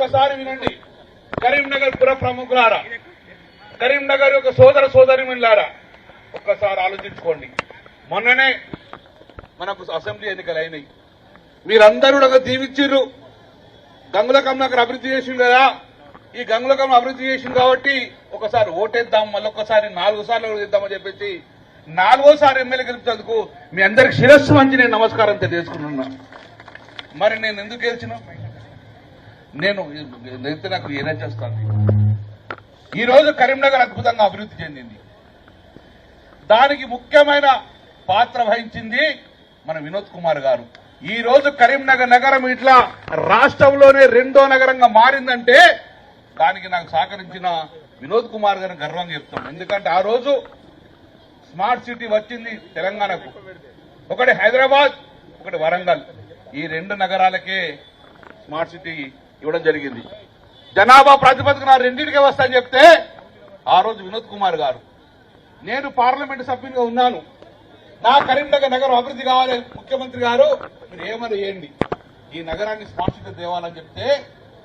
ఒక్కసారి వినండి. కరీంనగర్ పుర ప్రముఖులారా, కరీంనగర్ యొక్క సోదర సోదరిమణులారా, ఒక్కసారి ఆలోచించుకోండి. మొన్ననే మనకు అసెంబ్లీ ఎన్నికలు అయినాయి. మీరందరూ ఒక దీవిచ్చిర్రు. గంగుల కమలాకర్ అభివృద్ధి చేసిండు కదా, ఈ గంగుల కమల అభివృద్ధి చేసింది కాబట్టి ఒకసారి ఓటేద్దాం, మళ్ళొక్కసారి 4 సార్లు ఓటేద్దామని చెప్పేసి 4వ ఎమ్మెల్యే గెలిచేందుకు మీ అందరికి శిరస్సు వంచి నేను నమస్కారం తెలియజేసుకుంటున్నా. మరి నేను ఎందుకు గెలిచిన? నేను నాకు ఏదైనా చేస్తాను. ఈ రోజు కరీంనగర్ అద్భుతంగా అభివృద్ధి చెందింది. దానికి ముఖ్యమైన పాత్ర వహించింది మన వినోద్ కుమార్ గారు. ఈ రోజు కరీంనగర్ నగరం ఇట్లా రాష్ట్రంలోనే 2వ నగరంగా మారిందంటే దానికి నాకు సహకరించిన వినోద్ కుమార్ గారిని గర్వంగా చెప్తాం. ఎందుకంటే ఆ రోజు స్మార్ట్ సిటీ వచ్చింది తెలంగాణకు. ఒకటి హైదరాబాద్, ఒకటి వరంగల్. ఈ 2 నగరాలకే స్మార్ట్ సిటీ ఇవ్వడం జరిగింది. జనాభా ప్రాతిపదికన 2టికే వస్తాయని చెప్తే ఆ రోజు వినోద్ కుమార్ గారు, నేను పార్లమెంటు సభ్యునిగా ఉన్నాను, నా కరీంనగర్ నగరం అభివృద్ధి కావాలి, ముఖ్యమంత్రి గారు మీరు ఏమని చేయండి, ఈ నగరాన్ని స్మార్ట్ సిటీ తేవాలని చెప్తే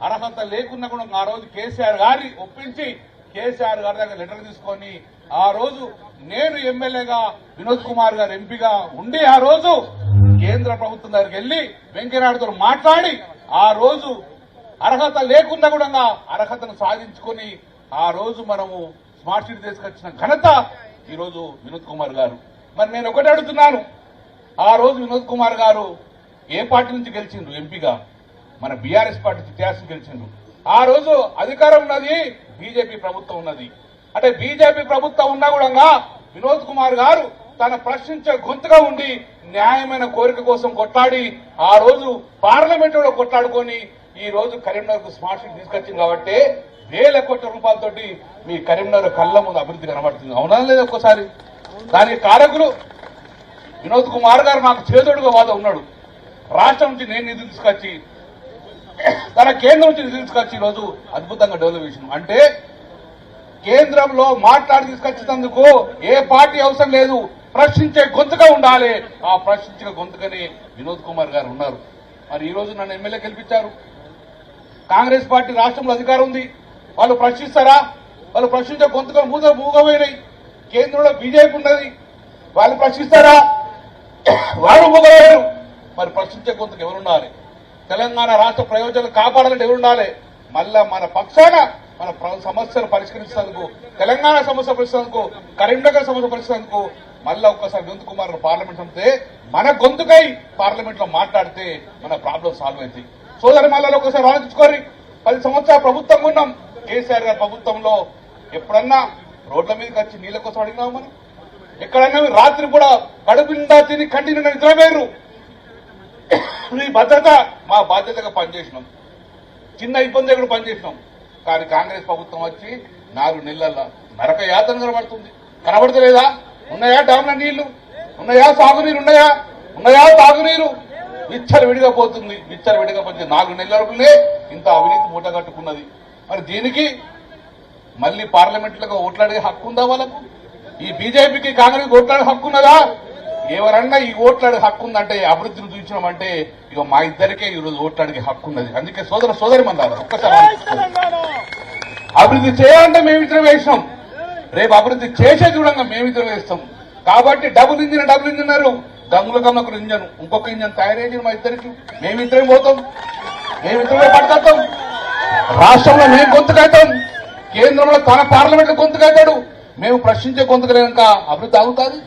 అర్హత లేకున్నా కూడా ఆ రోజు కేసీఆర్ గారిని ఒప్పించి కేసీఆర్ గారి దగ్గర లెటర్ తీసుకొని ఆ రోజు నేను ఎమ్మెల్యేగా వినోద్ కుమార్ గారు ఎంపీగా ఉండి ఆ రోజు కేంద్ర ప్రభుత్వం దగ్గరికి వెళ్లి వెంకయ్యనాయుడుతో మాట్లాడి ఆ రోజు అర్హత లేకుండా కూడా అర్హతను సాధించుకొని ఆ రోజు మనము స్మార్ట్ సిటీ తీసుకొచ్చిన ఘనత ఈ రోజు వినోద్ కుమార్ గారు. మరి నేను ఒకటి అడుగుతున్నాను, ఆ రోజు వినోద్ కుమార్ గారు ఏ పార్టీ నుంచి గెలిచిండ్రు ఎంపీగా? మన బీఆర్ఎస్ పార్టీ టిఆర్ఎస్ గెలిచిండ్రు. ఆ రోజు అధికారం ఉన్నది, బీజేపీ ప్రభుత్వం ఉన్నది. అంటే బీజేపీ ప్రభుత్వం ఉన్నా కూడా వినోద్ కుమార్ గారు తన ప్రశ్నించే గొంతుగా ఉండి న్యాయమైన కోరిక కోసం కొట్లాడి ఆ రోజు పార్లమెంట్ లో కొట్లాడుకొని ఈ రోజు కరీంనగర్ కు స్మార్ట్ సిటీ తీసుకొచ్చింది. కాబట్టి వేల కోట్ల రూపాయలతోటి మీ కరీంనగర్ కళ్ళ ముందు అభివృద్ధి కనబడుతుంది. అవునా లేదా? ఒక్కసారి దానికి కారకులు వినోద్ కుమార్ గారు నాకు చేదోడుగా వాద ఉన్నాడు. రాష్ట్రం నుంచి నేను నిధులు తీసుకొచ్చి తన కేంద్రం నుంచి నిధులు తీసుకొచ్చి ఈరోజు అద్భుతంగా డెవలప్ చేసినాం. అంటే కేంద్రంలో మాట్లాడి తీసుకొచ్చినందుకు ఏ పార్టీ అవసరం లేదు, ప్రశ్నించే గొంతుగా ఉండాలి. ఆ ప్రశ్నించే గొంతుకని వినోద్ కుమార్ గారు ఉన్నారు. మరి ఈ రోజు నన్ను ఎమ్మెల్యే గెలిపించారు. కాంగ్రెస్ పార్టీ రాష్ట్రంలో అధికారం ఉంది, వాళ్ళు ప్రశ్నిస్తారా? వాళ్ళు ప్రశ్నించే గొంతుగా మూగపోయినాయి. కేంద్రంలో బీజేపీ ఉన్నది, వాళ్ళు ప్రశ్నిస్తారా? వాళ్ళు మూగలేరు. మరి ప్రశ్నించే గొంతుకు ఎవరుండాలి? తెలంగాణ రాష్ట్ర ప్రయోజనాలు కాపాడాలంటే ఎవరుండాలి? మళ్ళా మన పక్షాన మన సమస్యలు పరిష్కరించేందుకు, తెలంగాణ సమస్య పరిష్కరించేందుకు, కరీంనగర్ సమస్య పరిష్కరించేందుకు మళ్ళా ఒక్కసారి వినోద్ కుమార్ పార్లమెంట్ అంతే మన గొంతుకై పార్లమెంట్ లో మాట్లాడితే మన ప్రాబ్లం సాల్వ్ అవుతాయి. సోదరి మళ్ళీ ఒకసారి ఆలోచించుకోరి. 10 సంవత్సరాల ప్రభుత్వం ఉన్నాం. కేసీఆర్ గారి ప్రభుత్వంలో ఎప్పుడన్నా రోడ్ల మీదకి వచ్చి నీళ్ల కోసం అడిగినాము మనం? ఎక్కడన్నా రాత్రి కూడా కడుపు నిండా తిని కంటి నిండా నిద్రపోయారు. ఈ భద్రత మా బాధ్యతగా పనిచేసినాం. చిన్న ఇబ్బంది కూడా పనిచేసినాం. కానీ కాంగ్రెస్ ప్రభుత్వం వచ్చి 4 నెలల నరక యాతన కనబడుతుంది. కనబడతలేదా? ఉన్నాయా డ్యాంల నీళ్లు? ఉన్నాయా సాగునీరు? ఉన్నాయా తాగునీరు? విచ్చలు విడిగా పోతుంది. విచ్చలు విడిగా పోతే 4 నెలల వరకులే ఇంత అవినీతి మూట కట్టుకున్నది. మరి దీనికి మళ్లీ పార్లమెంట్లుగా ఓట్లాడే హక్కు ఉందా వాళ్ళకు? ఈ బీజేపీకి కాంగ్రెస్ ఓట్లాడే హక్కు ఉన్నదా? ఎవరన్నా ఈ ఓట్లాడే హక్కు ఉందంటే, అభివృద్ధిని చూపించడం ఇక మా ఇద్దరికే ఈ రోజు ఓట్లాడే హక్కు ఉన్నది. అందుకే సోదరి మందారు ఒక్కసారి అభివృద్ధి చేయాలంటే మేమిద్దరం వేసినాం, రేపు అభివృద్ధి చేసే చూడంగా మేమిద్దరం వేస్తాం. కాబట్టి double engine Gangula Kamalakar engine, ఇంకొక ఇంజన్ తయారైంది మా ఇద్దరికి. మేమిద్దరం పోతాం, మేమిద్దరమే పట్టుకొస్తాం. రాష్ట్రంలో మేము గొంతుకైతాం, కేంద్రంలో తన పార్లమెంట్ లో గొంతుకైతాడు. మేము ప్రశ్నించే గొంతుకలేక అభివృద్ధి ఆగుతుంది.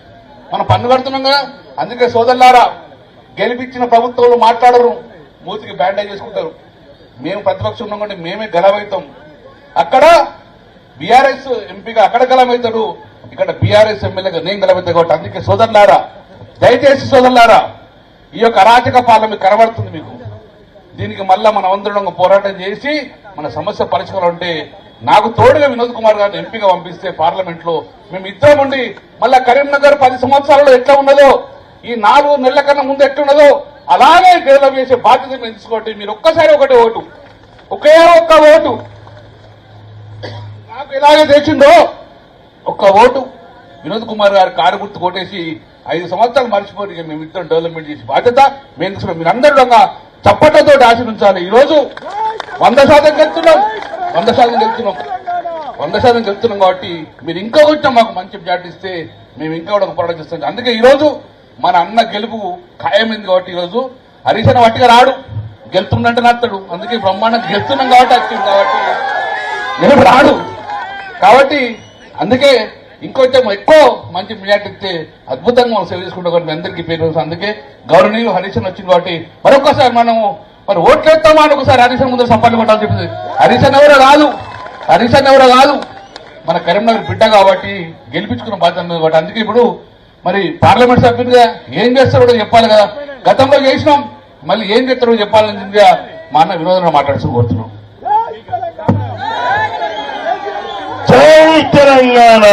మనం పన్ను కడుతున్నాం కదా. అందుకే సోదరులారా, గెలిపించిన ప్రభుత్వంలో మాట్లాడరు, మూతికి బ్యాండేజ్ చేసుకుంటారు. మేము ప్రతిపక్షం ఉన్నాం కంటే మేమే గలమవుతాం. అక్కడ బీఆర్ఎస్ ఎంపీగా అక్కడ గలమవుతాడు, ఇక్కడ బీఆర్ఎస్ ఎమ్మెల్యేగా నేను గలమవుతాను. కాబట్టి అందుకే సోదరులారా, దయచేసి సోదరులారా, ఈ యొక్క అరాచక పాలన మీకు కనబడుతుంది. మీకు దీనికి మళ్ళా మనం అందరం పోరాటం చేసి మన సమస్య పరిష్కారం అంటే నాకు తోడుగా వినోద్ కుమార్ గారిని ఎంపీగా పంపిస్తే పార్లమెంట్ లో మేము ఇద్దరం ఉండి మళ్ళా కరీంనగర్ 10 సంవత్సరాల్లో ఎట్లా ఉన్నదో, ఈ 4 నెలల కన్నా ముందు ఎట్లున్నదో అలాగే డెవలప్ చేసే బాధ్యత మేము తీసుకోండి. మీరు ఒక్కసారి ఒకటే ఓటు, ఒకే ఒక్క ఓటు నాకు ఎలాగే తెచ్చిందో ఒక్క ఓటు వినోద్ కుమార్ గారి కారు గుర్తు కొట్టేసి 5 సంవత్సరాలు మర్చిపోయి మేము ఇద్దరం డెవలప్మెంట్ చేసి బాధ్యత మేము తీసుకున్నాం. మీరు అందరూ చప్పట్లతో ఆశీర్వించాలి. ఈ రోజు 100% గెలుస్తున్నాం 100% గెలుస్తున్నాం 100% గెలుస్తున్నాం కాబట్టి మీరు ఇంకా కొంచెం మాకు మంచి మెజార్టీ ఇస్తే మేము ఇంకా కూడా ఒక పోరాటం చేస్తాం. అందుకే ఈ రోజు మన అన్న గెలుపు ఖాయమైంది కాబట్టి ఈ రోజు హరీష్ అన్న వట్టిగా రాడు, గెలుతుందంటే నత్తడు. అందుకే బ్రహ్మాండంగా గెలుస్తున్నాం కాబట్టి వచ్చింది కాబట్టి నేను రాడు కాబట్టి అందుకే ఇంకొంచెం ఎక్కువ మంచి మెజార్టీ ఇస్తే అద్భుతంగా మనం సేవ చేసుకుంటాం కాబట్టి మీ అందరికీ పేరు. అందుకే గౌరవనీయులు హరీష్ అన్న వచ్చింది కాబట్టి మరొకసారి మనము మరి ఓట్లేస్తామా అని ఒకసారి హరీష్ అన్న ముందు సంపర్లు కొట్టాలని చెప్పింది. హరీష్ అన్న ఎవరో కాదు మన కరీంనగర్ బిడ్డ కాబట్టి గెలిపించుకున్న బాధ్యత ఉంది కాబట్టి అందుకే ఇప్పుడు మరి పార్లమెంట్ సభ్యులుగా ఏం చేస్తారో చెప్పాలి కదా. గతంలో చేసినాం, మళ్ళీ ఏం చేస్తారో చెప్పాలని మా అన్న వినోదంగా మాట్లాడుతూ కోరుతున్నాం. జై తెలంగాణ.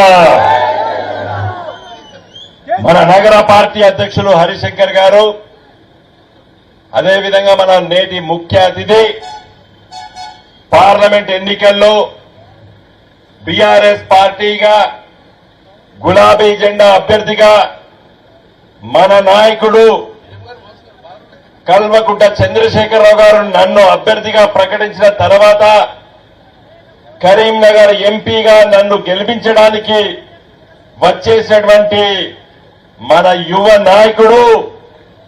మన నగర పార్టీ అధ్యక్షులు హరిశంకర్ గారు, అదేవిధంగా మన నేటి ముఖ్య అతిథి పార్లమెంట్ ఎన్నికల్లో బీఆర్ఎస్ పార్టీగా గులాబీ జెండా అభ్యర్థిగా మన నాయకుడు కల్వకుంట్ల చంద్రశేఖరరావు గారు నన్ను అభ్యర్థిగా ప్రకటించిన తర్వాత కరీంనగర్ ఎంపీగా నన్ను గెలిపించడానికి వచ్చేసినటువంటి మన యువ నాయకుడు,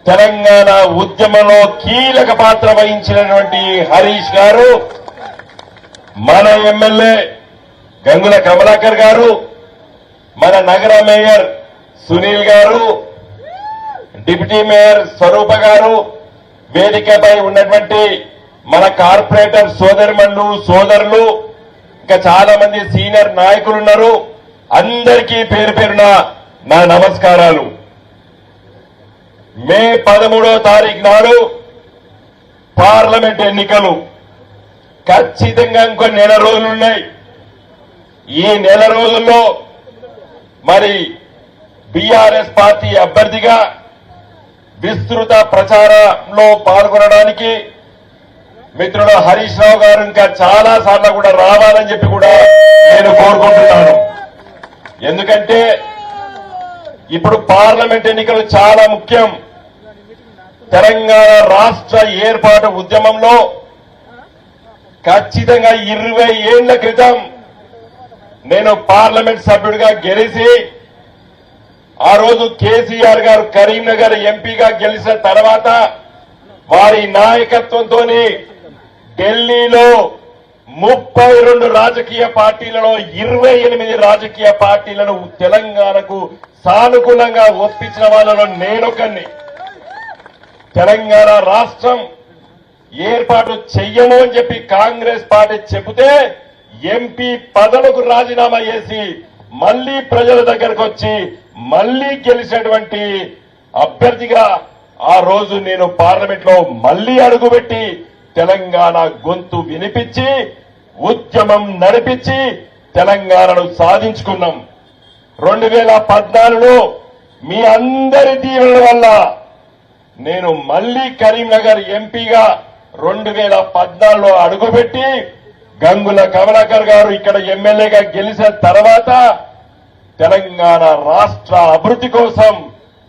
తెలంగాణ ఉద్యమంలో కీలక పాత్ర వహించినటువంటి హరీష్ గారు, మన ఎమ్మెల్యే గంగుల కమలాకర్ గారు, మన నగర మేయర్ సునీల్ గారు, డిప్యూటీ మేయర్ స్వరూప గారు, వేదికపై ఉన్నటువంటి మన కార్పొరేటర్ సోదరిమణులు సోదరులు, ఇంకా చాలా మంది సీనియర్ నాయకులు ఉన్నారు. అందరికీ పేరు పేరున నా నమస్కారాలు. మే 13వ తారీఖు నాడు పార్లమెంట్ ఎన్నికలు. ఖచ్చితంగా ఇంకో నెల రోజులున్నాయి. ఈ నెల రోజుల్లో మరి బీఆర్ఎస్ పార్టీ అభ్యర్థిగా విస్తృత ప్రచారంలో పాల్గొనడానికి మిత్రుడు హరీష్ రావు గారు ఇంకా చాలా సార్లు కూడా రావాలని చెప్పి కూడా నేను కోరుకుంటున్నాను. ఎందుకంటే ఇప్పుడు పార్లమెంట్ ఎన్నికలు చాలా ముఖ్యం. తెలంగాణ రాష్ట్ర ఏర్పాటు ఉద్యమంలో ఖచ్చితంగా 20 ఏళ్ల క్రితం నేను పార్లమెంట్ సభ్యుడిగా గెలిచి ఆ రోజు కేసీఆర్ గారు కరీంనగర్ ఎంపీగా గెలిచిన తర్వాత వారి నాయకత్వంతో ఢిల్లీలో 32 రాజకీయ పార్టీలలో 28 రాజకీయ పార్టీలను తెలంగాణకు సానుకూలంగా ఒప్పించిన వాళ్ళలో నేనొకన్ని. తెలంగాణ రాష్ట్రం ఏర్పాటు చెయ్యము అని చెప్పి కాంగ్రెస్ పార్టీ చెబితే ఎంపీ పదవులకు రాజీనామా చేసి మళ్లీ ప్రజల దగ్గరకు వచ్చి మళ్లీ గెలిచినటువంటి అభ్యర్థిగా ఆ రోజు నేను పార్లమెంట్ లో మళ్లీ అడుగుపెట్టి తెలంగాణ గొంతు వినిపించి ఉద్యమం నడిపించి తెలంగాణను సాధించుకున్నాం. 2014లో మీ అందరి దీవెనల వల్ల నేను మళ్లీ కరీంనగర్ ఎంపీగా 2014లో అడుగుపెట్టి గంగుల కమలాకర్ గారు ఇక్కడ ఎమ్మెల్యేగా గెలిచిన తర్వాత తెలంగాణ రాష్ట్ర అభివృద్ధి కోసం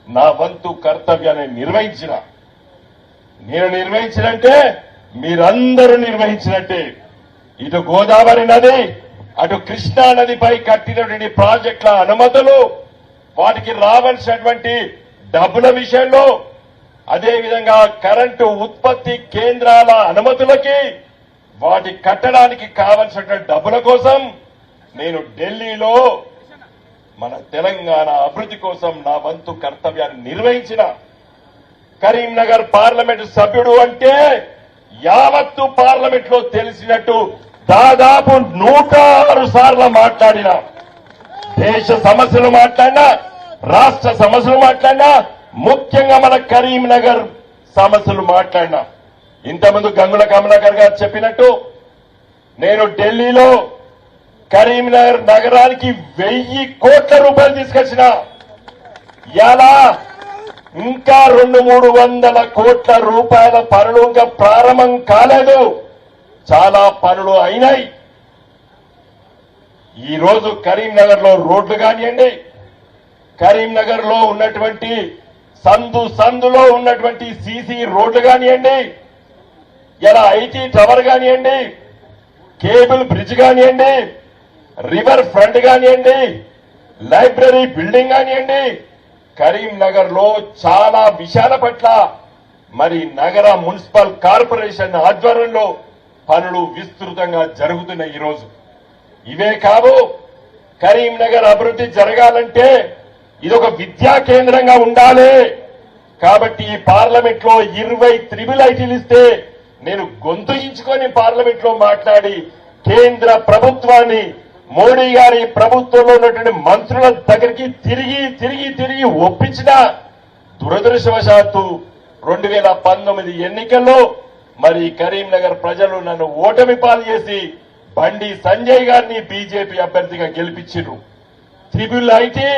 నా వంతు కర్తవ్యాన్ని నేను నిర్వహించినంటే మీరందరూ నిర్వహించినట్టే. ఇటు గోదావరి నది అటు కృష్ణా నదిపై కట్టినటువంటి ప్రాజెక్టుల అనుమతులు, వాటికి రావాల్సినటువంటి డబ్బుల విషయంలో, అదేవిధంగా కరెంటు ఉత్పత్తి కేంద్రాల అనుమతులకి వాటి కట్టడానికి కావలసినటువంటి డబ్బుల కోసం నేను ఢిల్లీలో మన తెలంగాణ అభివృద్ధి కోసం నా వంతు కర్తవ్యాన్ని నిర్వహించిన. కరీంనగర్ పార్లమెంటు సభ్యుడు అంటే యావత్తు పార్లమెంట్ లో తెలిసినట్టు దాదాపు 106 సార్లు మాట్లాడిన, దేశ సమస్యలు మాట్లాడినా, రాష్ట్ర సమస్యలు మాట్లాడినా, ముఖ్యంగా మన కరీంనగర్ సమస్యలు మాట్లాడినా. ఇంతకుముందు గంగుల కమలాకర్ గారు చెప్పినట్టు నేను ఢిల్లీలో కరీంనగర్ నగరానికి 1000 కోట్ల రూపాయలు తీసుకొచ్చిన. ఇలా ఇంకా 200-300 కోట్ల రూపాయల పనులు ఇంకా ప్రారంభం కాలేదు. చాలా పనులు అయినాయి. ఈ రోజు కరీంనగర్ లో రోడ్లు కానివ్వండి, కరీంనగర్ లో ఉన్నటువంటి సందులో ఉన్నటువంటి సీసీ రోడ్లు కానివ్వండి, ఇలా ఐటీ టవర్ కానివ్వండి, కేబుల్ బ్రిడ్జ్ కానివ్వండి, రివర్ ఫ్రంట్ కానివ్వండి, లైబ్రరీ బిల్డింగ్ కానివ్వండి, కరీంనగర్ లో చాలా విషయాల పట్ల మరి నగర మున్సిపల్ కార్పొరేషన్ ఆధ్వర్యంలో పనులు విస్తృతంగా జరుగుతున్నాయి ఈరోజు. ఇవే కావు, కరీంనగర్ అభివృద్ధి జరగాలంటే ఇదొక విద్యా కేంద్రంగా ఉండాలి. కాబట్టి ఈ పార్లమెంట్ లో 20 త్రిబుల్ ఐటీలు ఇస్తే నేను గొంతుయించుకొని పార్లమెంట్ లో మాట్లాడి కేంద్ర ప్రభుత్వాన్ని, మోడీ గారి ప్రభుత్వంలో ఉన్నటువంటి మంత్రుల దగ్గరికి తిరిగి ఒప్పించిన దురదృష్టవశాత్తు 2019 ఎన్నికల్లో మరి కరీంనగర్ ప్రజలు నన్ను ఓటమి పాలు చేసి బండి సంజయ్ గారిని బీజేపీ అభ్యర్థిగా గెలిపించారు. త్రిబుల్ ఐటీ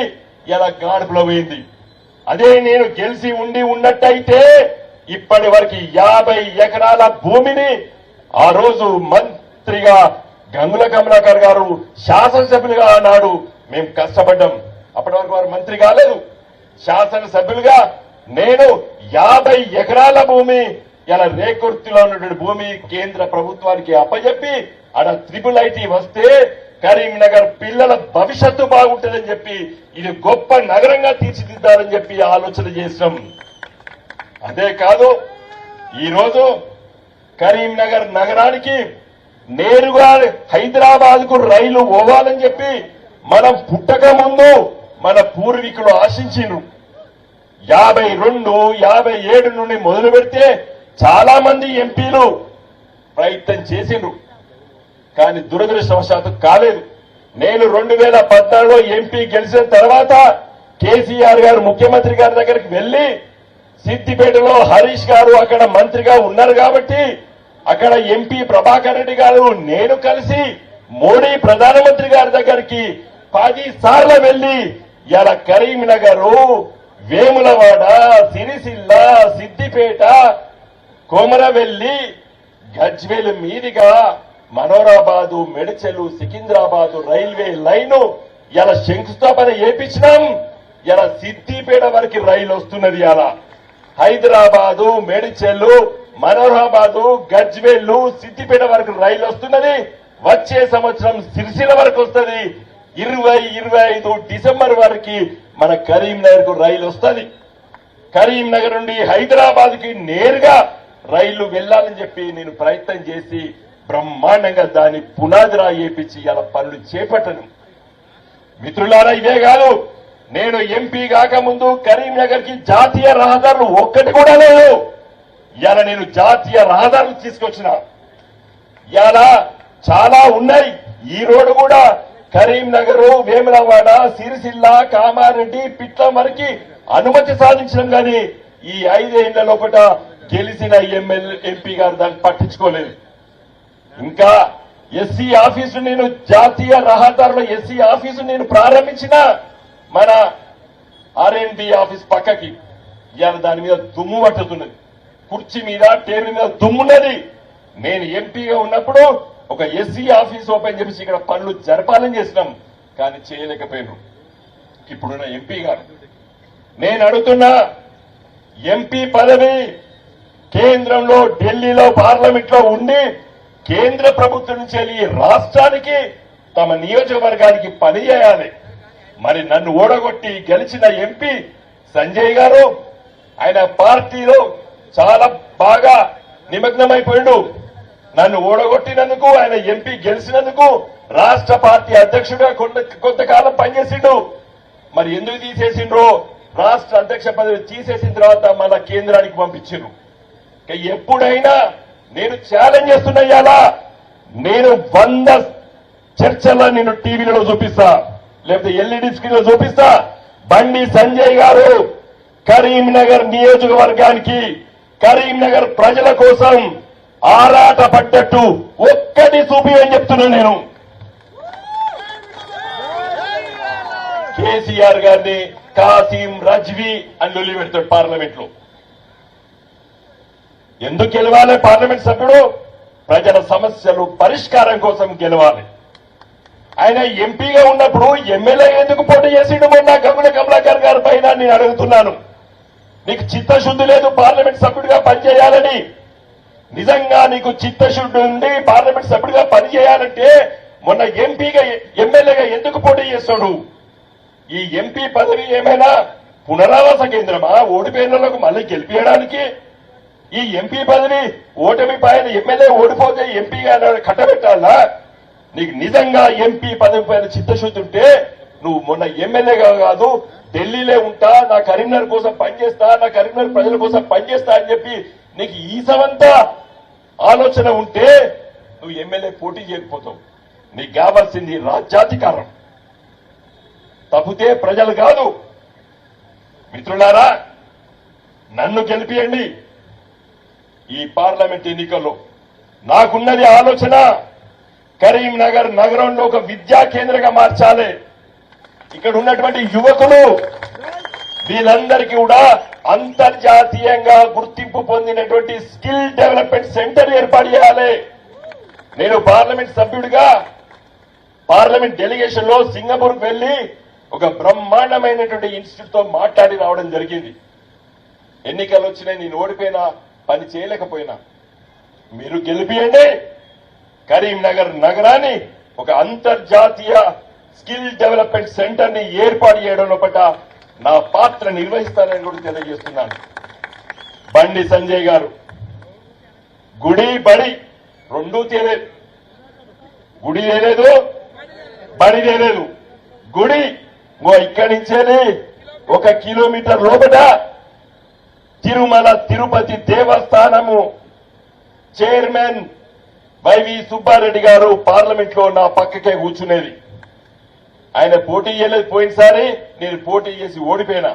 ఇలా గాడుపులో పోయింది. అదే నేను గెలిచి ఉన్నట్టయితే ఇప్పటి వరకు 50 ఎకరాల భూమిని ఆ రోజు మంత్రిగా గంగుల కమలాకర్ గారు, శాసనసభ్యులుగా ఆనాడు మేము కష్టపడ్డాం. అప్పటి వరకు వారు మంత్రి కాలేదు. శాసనసభ్యులుగా నేను 50 ఎకరాల భూమి ఇలా రేకుర్తిలో ఉన్నటువంటి భూమి కేంద్ర ప్రభుత్వానికి అప్పచెప్పి ఆడ త్రిబుల్ ఐటీ వస్తే కరీంనగర్ పిల్లల భవిష్యత్తు బాగుంటుందని చెప్పి ఇది గొప్ప నగరంగా తీర్చిదిద్దాలని చెప్పి ఆలోచన చేసినాం. అదే కాదు, ఈరోజు కరీంనగర్ నగరానికి నేరుగా హైదరాబాద్ కు రైలు పోవాలని చెప్పి మనం పుట్టక ముందు మన పూర్వీకులు ఆశించిండ్రు. 52, 57 నుండి మొదలు పెడితే చాలా మంది ఎంపీలు ప్రయత్నం చేసిండ్రు. కానీ దురదృష్టవశాత్తు కాలేదు. నేను 2014లో ఎంపీ గెలిచిన తర్వాత కేసీఆర్ గారు ముఖ్యమంత్రి గారి దగ్గరికి వెళ్లి సిద్దిపేటలో హరీష్ గారు అక్కడ మంత్రిగా ఉన్నారు కాబట్టి అక్కడ ఎంపీ ప్రభాకర్ రెడ్డి గారు నేను కలిసి మోడీ ప్రధానమంత్రి గారి దగ్గరికి 10 సార్లు వెళ్లి ఇలా కరీంనగర్, వేములవాడ, సిరిసిల్ల, సిద్దిపేట, కోమరవెల్లి, గజ్వేల్ మీదిగా మనోరాబాదు, మెడ్చెలు, సికింద్రాబాదు రైల్వే లైను ఇలా శంకుస్థాపన చేపించినాం. ఇలా సిద్దిపేట వరకు రైలు వస్తున్నది. ఇలా హైదరాబాదు, మెడ్చెలు, మనోరాబాదు, గజ్వేల్, సిద్దిపేట వరకు రైలు వస్తున్నది. వచ్చే సంవత్సరం సిరిసిల్ల వరకు వస్తుంది. 2025 డిసెంబర్ వరకు మన కరీంనగర్ కు రైలు వస్తుంది. కరీంనగర్ నుండి హైదరాబాద్ కి నేరుగా రైళ్లు వెళ్లాలని చెప్పి నేను ప్రయత్నం చేసి బ్రహ్మాండంగా దాన్ని పునాది రాయి వేయించి ఇలా పనులు చేపట్టను. మిత్రులారా, ఇదే కాదు, నేను ఎంపీ కాకముందు కరీంనగర్ కి జాతీయ రహదారులు ఒక్కటి కూడా లేవు. ఇలా నేను జాతీయ రహదారులు తీసుకొచ్చిన ఇలా చాలా ఉన్నాయి. ఈ రోడ్డు కూడా కరీంనగర్, వేములవాడ, సిరిసిల్ల, కామారెడ్డి, పిట్ల వరకు అనుమతి సాధించడం కానీ ఈ 5 ఏళ్ల లోపల గెలిచిన ఎంపీ గారు దాన్ని పట్టించుకోలేదు. ఇంకా ఎస్సీ ఆఫీసు, నేను జాతీయ రహదారుల ఎస్సీ ఆఫీసు నేను ప్రారంభించిన మన R&D ఆఫీస్ పక్కకి ఇవాళ దాని మీద దుమ్ము పట్టుతున్నది. కుర్చీ మీద, టేబుల్ మీద దుమ్మున్నది. నేను ఎంపీగా ఉన్నప్పుడు ఒక ఎస్సీ ఆఫీస్ ఓపెన్ చేసి ఇక్కడ పనులు జరపాలని చేసినాం, కానీ చేయలేకపోయినారు ఇప్పుడున్న ఎంపీ గారు. నేను అడుగుతున్నా, ఎంపీ పదవి కేంద్రంలో, ఢిల్లీలో, పార్లమెంట్ లో ఉండి కేంద్ర ప్రభుత్వం నుంచి వెళ్ళి రాష్ట్రానికి, తమ నియోజకవర్గానికి పని చేయాలి. మరి నన్ను ఓడగొట్టి గెలిచిన ఎంపీ సంజయ్ గారు ఆయన పార్టీలో చాలా బాగా నిమగ్నమైపోయిండు. నన్ను ఓడగొట్టినందుకు, ఆయన ఎంపీ గెలిచినందుకు రాష్ట్ర పార్టీ అధ్యక్షుడిగా కొంతకాలం పనిచేసిండు. మరి ఎందుకు తీసేసిండ్రో, రాష్ట్ర అధ్యక్ష పదవి తీసేసిన తర్వాత మళ్ళా కేంద్రానికి పంపించిండ్రు. ఎప్పుడైనా నేను ఛాలెంజ్ చేస్తున్నా, ఇవాళ నేను 100 చర్చల్లో నేను టీవీలలో చూపిస్తా, లేకపోతే ఎల్ఈడి స్క్రీన్ లో చూపిస్తా. బండి సంజయ్ గారు కరీంనగర్ నియోజకవర్గానికి, కరీంనగర్ ప్రజల కోసం ఆరాట పడ్డట్టు ఒక్కటి చూపియని చెప్తున్నా. నేను కేసీఆర్ గారిని కాసిం, రజ్వీ అని లొల్లి పెడతాడు పార్లమెంట్ లో. ఎందుకు గెలవాలి పార్లమెంట్ సభ్యుడు? ప్రజల సమస్యలు పరిష్కారం కోసం గెలవాలి. ఆయన ఎంపీగా ఉన్నప్పుడు ఎమ్మెల్యే ఎందుకు పోటీ చేసిండు మొన్న గంగుల కమలాకర్ గారి పైన నేను అడుగుతున్నాను. నీకు చిత్తశుద్ధి లేదు పార్లమెంట్ సభ్యుడిగా పనిచేయాలని? నిజంగా నీకు చిత్తశుద్ధి ఉండి పార్లమెంట్ సభ్యుడిగా పనిచేయాలంటే మొన్న ఎంపీగా ఎమ్మెల్యేగా ఎందుకు పోటీ చేస్తాడు? ఈ ఎంపీ పదవి ఏమైనా పునరావాస కేంద్రమా? ఓడిపోయినలకు మళ్ళీ గెలిపించడానికి? ఈ ఎంపీ పదవి ఓటమి పైన ఎమ్మెల్యే ఓడిపోతే ఎంపీగా కట్టబెట్టాలా? నీకు నిజంగా ఎంపీ పదవి పైన చిత్తశుద్ధి ఉంటే నువ్వు మొన్న ఎమ్మెల్యేగా కాదు, ఢిల్లీలో ఉంటా, నా కరీంనగర్ కోసం పనిచేస్తా, నా కరీంనగర్ ప్రజల కోసం పనిచేస్తా అని చెప్పి నీకు ఈసవంతా ఆలోచన ఉంటే నువ్వు ఎమ్మెల్యే పోటీ చేయకపోతావు. నీకు కావాల్సింది రాజ్యాధికారం, తప్పితే ప్రజలు కాదు. మిత్రులారా, నన్ను గెలిపియండి. ఈ పార్లమెంట్ ఎన్నికల్లో నాకున్నది ఆలోచన, కరీంనగర్ నగరంలో ఒక విద్యా కేంద్రంగా మార్చాలి. ఇక్కడ ఉన్నటువంటి యువకులు వీళ్ళందరికీ కూడా అంతర్జాతీయంగా గుర్తింపు పొందినటువంటి స్కిల్ డెవలప్మెంట్ సెంటర్ ఏర్పాటు చేయాలి. నేను పార్లమెంట్ సభ్యుడిగా పార్లమెంట్ డెలిగేషన్ లో సింగపూర్కి వెళ్లి ఒక బ్రహ్మాండమైనటువంటి ఇన్స్టిట్యూట్ తో మాట్లాడి రావడం జరిగింది. ఎన్నికలు వచ్చినాయి, నేను ఓడిపోయినా, పని చేయలేకపోయినా. మీరు గెలిపియండి. కరీంనగర్ నగరాన్ని ఒక అంతర్జాతీయ స్కిల్ డెవలప్మెంట్ సెంటర్ ని ఏర్పాటు చేయడంలో పట్ల నా పాత్ర నిర్వహిస్తానని కూడా తెలియజేస్తున్నాను. బండి సంజయ్ గారు గుడి బడి రెండూ తేలేదు. గుడి తేలేదు, బడి తేలేదు. గుడి ఇక్కడి నుంచేది 1 కిలోమీటర్ లోపల తిరుమల తిరుపతి దేవస్థానము చైర్మన్ వైవి సుబ్బారెడ్డి గారు పార్లమెంట్ లో నా పక్కకే కూర్చునేది. ఆయన పోటీ చేయలేదు. పోయినసారి నేను పోటీ చేసి ఓడిపోయినా.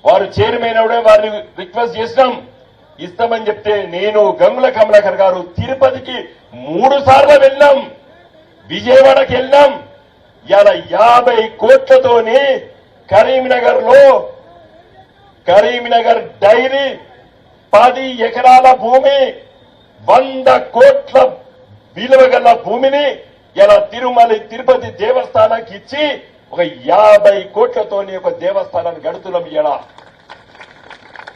వారు చైర్మన్ అవడే వారిని రిక్వెస్ట్ చేసినాం, ఇస్తామని చెప్తే నేను గంగుల కమలాకర్ గారు తిరుపతికి 3 సార్లు వెళ్ళాం, విజయవాడకి వెళ్ళాం. ఇలా 50 కోట్లతోని కరీంనగర్ డైరీ 10 ఎకరాల భూమి 100 కోట్ల విలువ గల భూమిని ఇలా తిరుమల తిరుపతి దేవస్థానానికి ఇచ్చి ఒక 50 కోట్లతోని ఒక దేవస్థానాన్ని గడుతున్నాం. ఇలా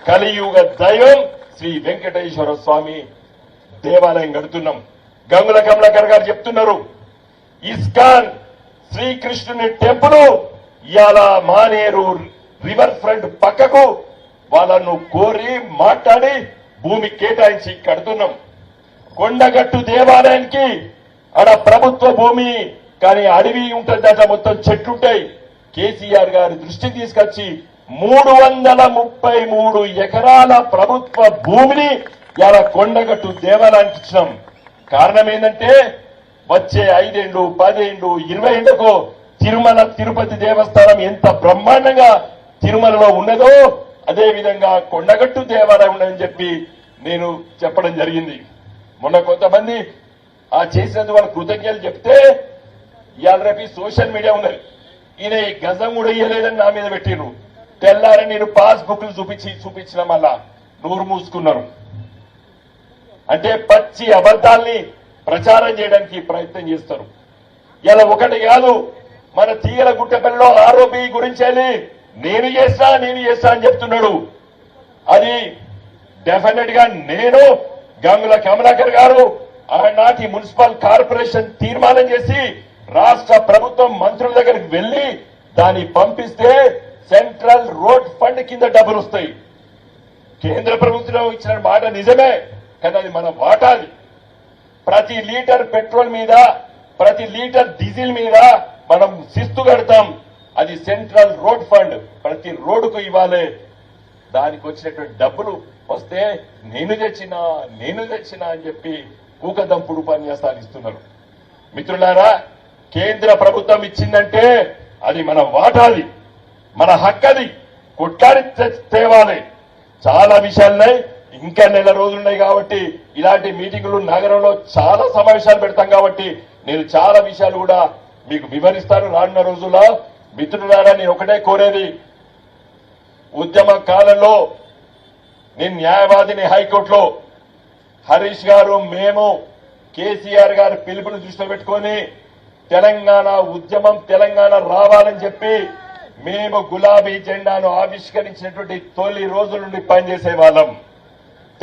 కలియుగ దైవం శ్రీ వెంకటేశ్వర స్వామి దేవాలయం గడుతున్నాం. గంగుల కమలాకర్ గారు చెప్తున్నారు, ఇస్కాన్ శ్రీకృష్ణుని టెంపుల్ ఇవాళ మానేరు రివర్ ఫ్రంట్ పక్కకు వాళ్ళను కోరి మాట్లాడి భూమి కేటాయించి కడుతున్నాం. కొండగట్టు దేవాలయానికి ఆడ ప్రభుత్వ భూమి, కానీ అడవి ఉంటుంది, అట్లా మొత్తం చెట్లుంటాయి. కేసీఆర్ గారి దృష్టికి తీసుకొచ్చి 333 ఎకరాల ప్రభుత్వ భూమిని ఇలా కొండగట్టు దేవాలయానికి ఇచ్చినాం. కారణం ఏంటంటే వచ్చే 5 ఏళ్ళు 10 ఏళ్ళు 20 ఏళ్లకు తిరుమల తిరుపతి దేవస్థానం ఎంత బ్రహ్మాండంగా తిరుమలలో ఉన్నదో అదే విధంగా కొండగట్టు దేవాలయం ఉన్నదని చెప్పి నేను చెప్పడం జరిగింది. మొన్న కొంతమంది ఆ చేసినందుకు వాళ్ళ కృతజ్ఞతలు చెప్తే ఇవాళ రేపు సోషల్ మీడియా ఉన్నది, ఈయన గజం కూడా ఇయ్యలేదని నా మీద పెట్టిరు. తెల్లారని నేను పాస్ బుక్లు చూపించిన మళ్ళా నోరు మూసుకున్నారు. అంటే పచ్చి అబద్దాల్ని ప్రచారం చేయడానికి ప్రయత్నం చేస్తారు. ఇలా ఒకటి కాదు, మన తీగల గుట్టపల్లిలో ఆరోపి గురించి నేను చేస్తా అని చెప్తున్నాడు. అది డెఫినెట్ గా నేను గంగుల కమలాకర్ గారు ఆనాటి మున్సిపల్ కార్పొరేషన్ తీర్మానం చేసి రాష్ట్ర ప్రభుత్వం మంత్రుల దగ్గరికి వెళ్లి దాన్ని పంపిస్తే సెంట్రల్ రోడ్ ఫండ్ కింద డబ్బులు వస్తాయి. కేంద్ర ప్రభుత్వం ఇచ్చిన మాట నిజమే, కానీ అది మన వాటాది. ప్రతి లీటర్ పెట్రోల్ మీద, ప్రతి లీటర్ డీజిల్ మీద మనం శిస్తు కడతాం. అది సెంట్రల్ రోడ్ ఫండ్, ప్రతి రోడ్డుకు ఇవ్వాలి. దానికి వచ్చినటువంటి డబ్బులు వస్తే నేను తెచ్చినా అని చెప్పి ఊకదంపుడు ఉపన్యాసాలు ఇస్తున్నారు. మిత్రులారా, కేంద్ర ప్రభుత్వం ఇచ్చిందంటే అది మన వాటాది, మన హక్కది, కొట్లాడి తేవాలి. చాలా విషయాలున్నాయి, ఇంకా నెల రోజులున్నాయి కాబట్టి ఇలాంటి మీటింగులు నగరంలో చాలా సమావేశాలు పెడతాం కాబట్టి నేను చాలా విషయాలు కూడా మీకు వివరిస్తాను రానున్న రోజుల్లో. మిత్రులారా, నేను ఒకటే కోరేది, ఉద్యమ కాలంలో నేను న్యాయవాదిని హైకోర్టులో. హరీష్ గారు, మేము కేసీఆర్ గారి పిలుపుని దృష్టిలో పెట్టుకొని తెలంగాణ ఉద్యమం తెలంగాణ రావాలని చెప్పి మేము గులాబీ జెండాను ఆవిష్కరించినటువంటి తొలి రోజుల నుండి పనిచేసే వాళ్ళం.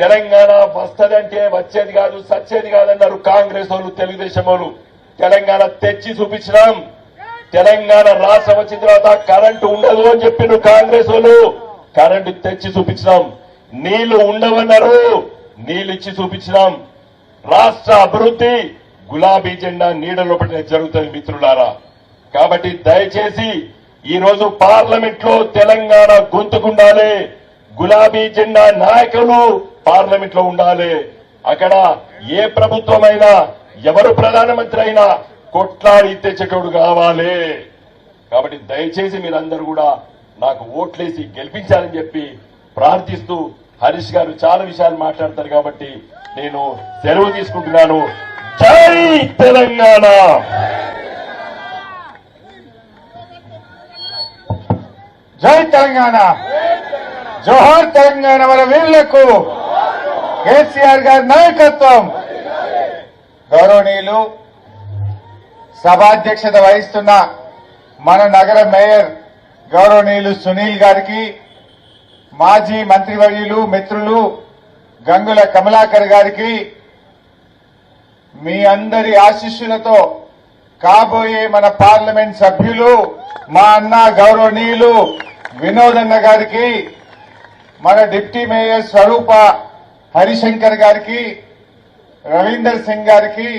తెలంగాణ వస్తదంటే వచ్చేది కాదు సచ్చేది కాదన్నారు కాంగ్రెస్ వాళ్ళు తెలుగుదేశం వాళ్ళు. తెలంగాణ తెచ్చి చూపించినాం. తెలంగాణ రాష్ట్రం వచ్చిన తర్వాత కరెంటు ఉండదు అని చెప్పిండ్రు కాంగ్రెస్ వాళ్ళు. కరెంటు తెచ్చి చూపించినాం. నీళ్లు ఉండవన్నారు, నీళ్లు ఇచ్చి చూపించినాం. రాష్ట్ర అభివృద్ధి గులాబీ జెండా నీడలో పడిన జరుగుతుంది మిత్రులారా. కాబట్టి దయచేసి ఈ రోజు పార్లమెంట్ లో తెలంగాణ గొంతుకుండాలి. గులాబీ జెండా నాయకులు పార్లమెంట్ లో ఉండాలి. అక్కడ ఏ ప్రభుత్వమైనా ఎవరు ప్రధానమంత్రి అయినా కొట్లాడి తెచ్చేటోడు కావాలి. కాబట్టి దయచేసి మీరందరూ కూడా నాకు ఓట్లేసి గెలిపించాలని చెప్పి ప్రార్థిస్తూ, హరీష్ గారు చాలా విషయాలు మాట్లాడతారు కాబట్టి నేను సెలవు తీసుకుంటున్నాను. జై తెలంగాణ. జై తెలంగాణ. జోహార్ తెలంగాణ మన వీరులకు. కేసీఆర్ గారి నాయకత్వం. గౌరవనీయులు, సభాధ్యక్షత వహిస్తున్న మన నగర మేయర్ గౌరవనీయులు సునీల్ గారికి, మాజీ మంత్రివర్యులు మిత్రులు గంగుల కమలాకర్ గారికి, మీ అందరి ఆశీస్సులతో కాబోయే మన పార్లమెంట్ సభ్యులు మా అన్న గౌరవనీయులు వినోదన్న గారికి, మన డిప్యూటీ మేయర్ స్వరూప హరిశంకర్ గారికి, రవీందర్ సింగ్ గారికి,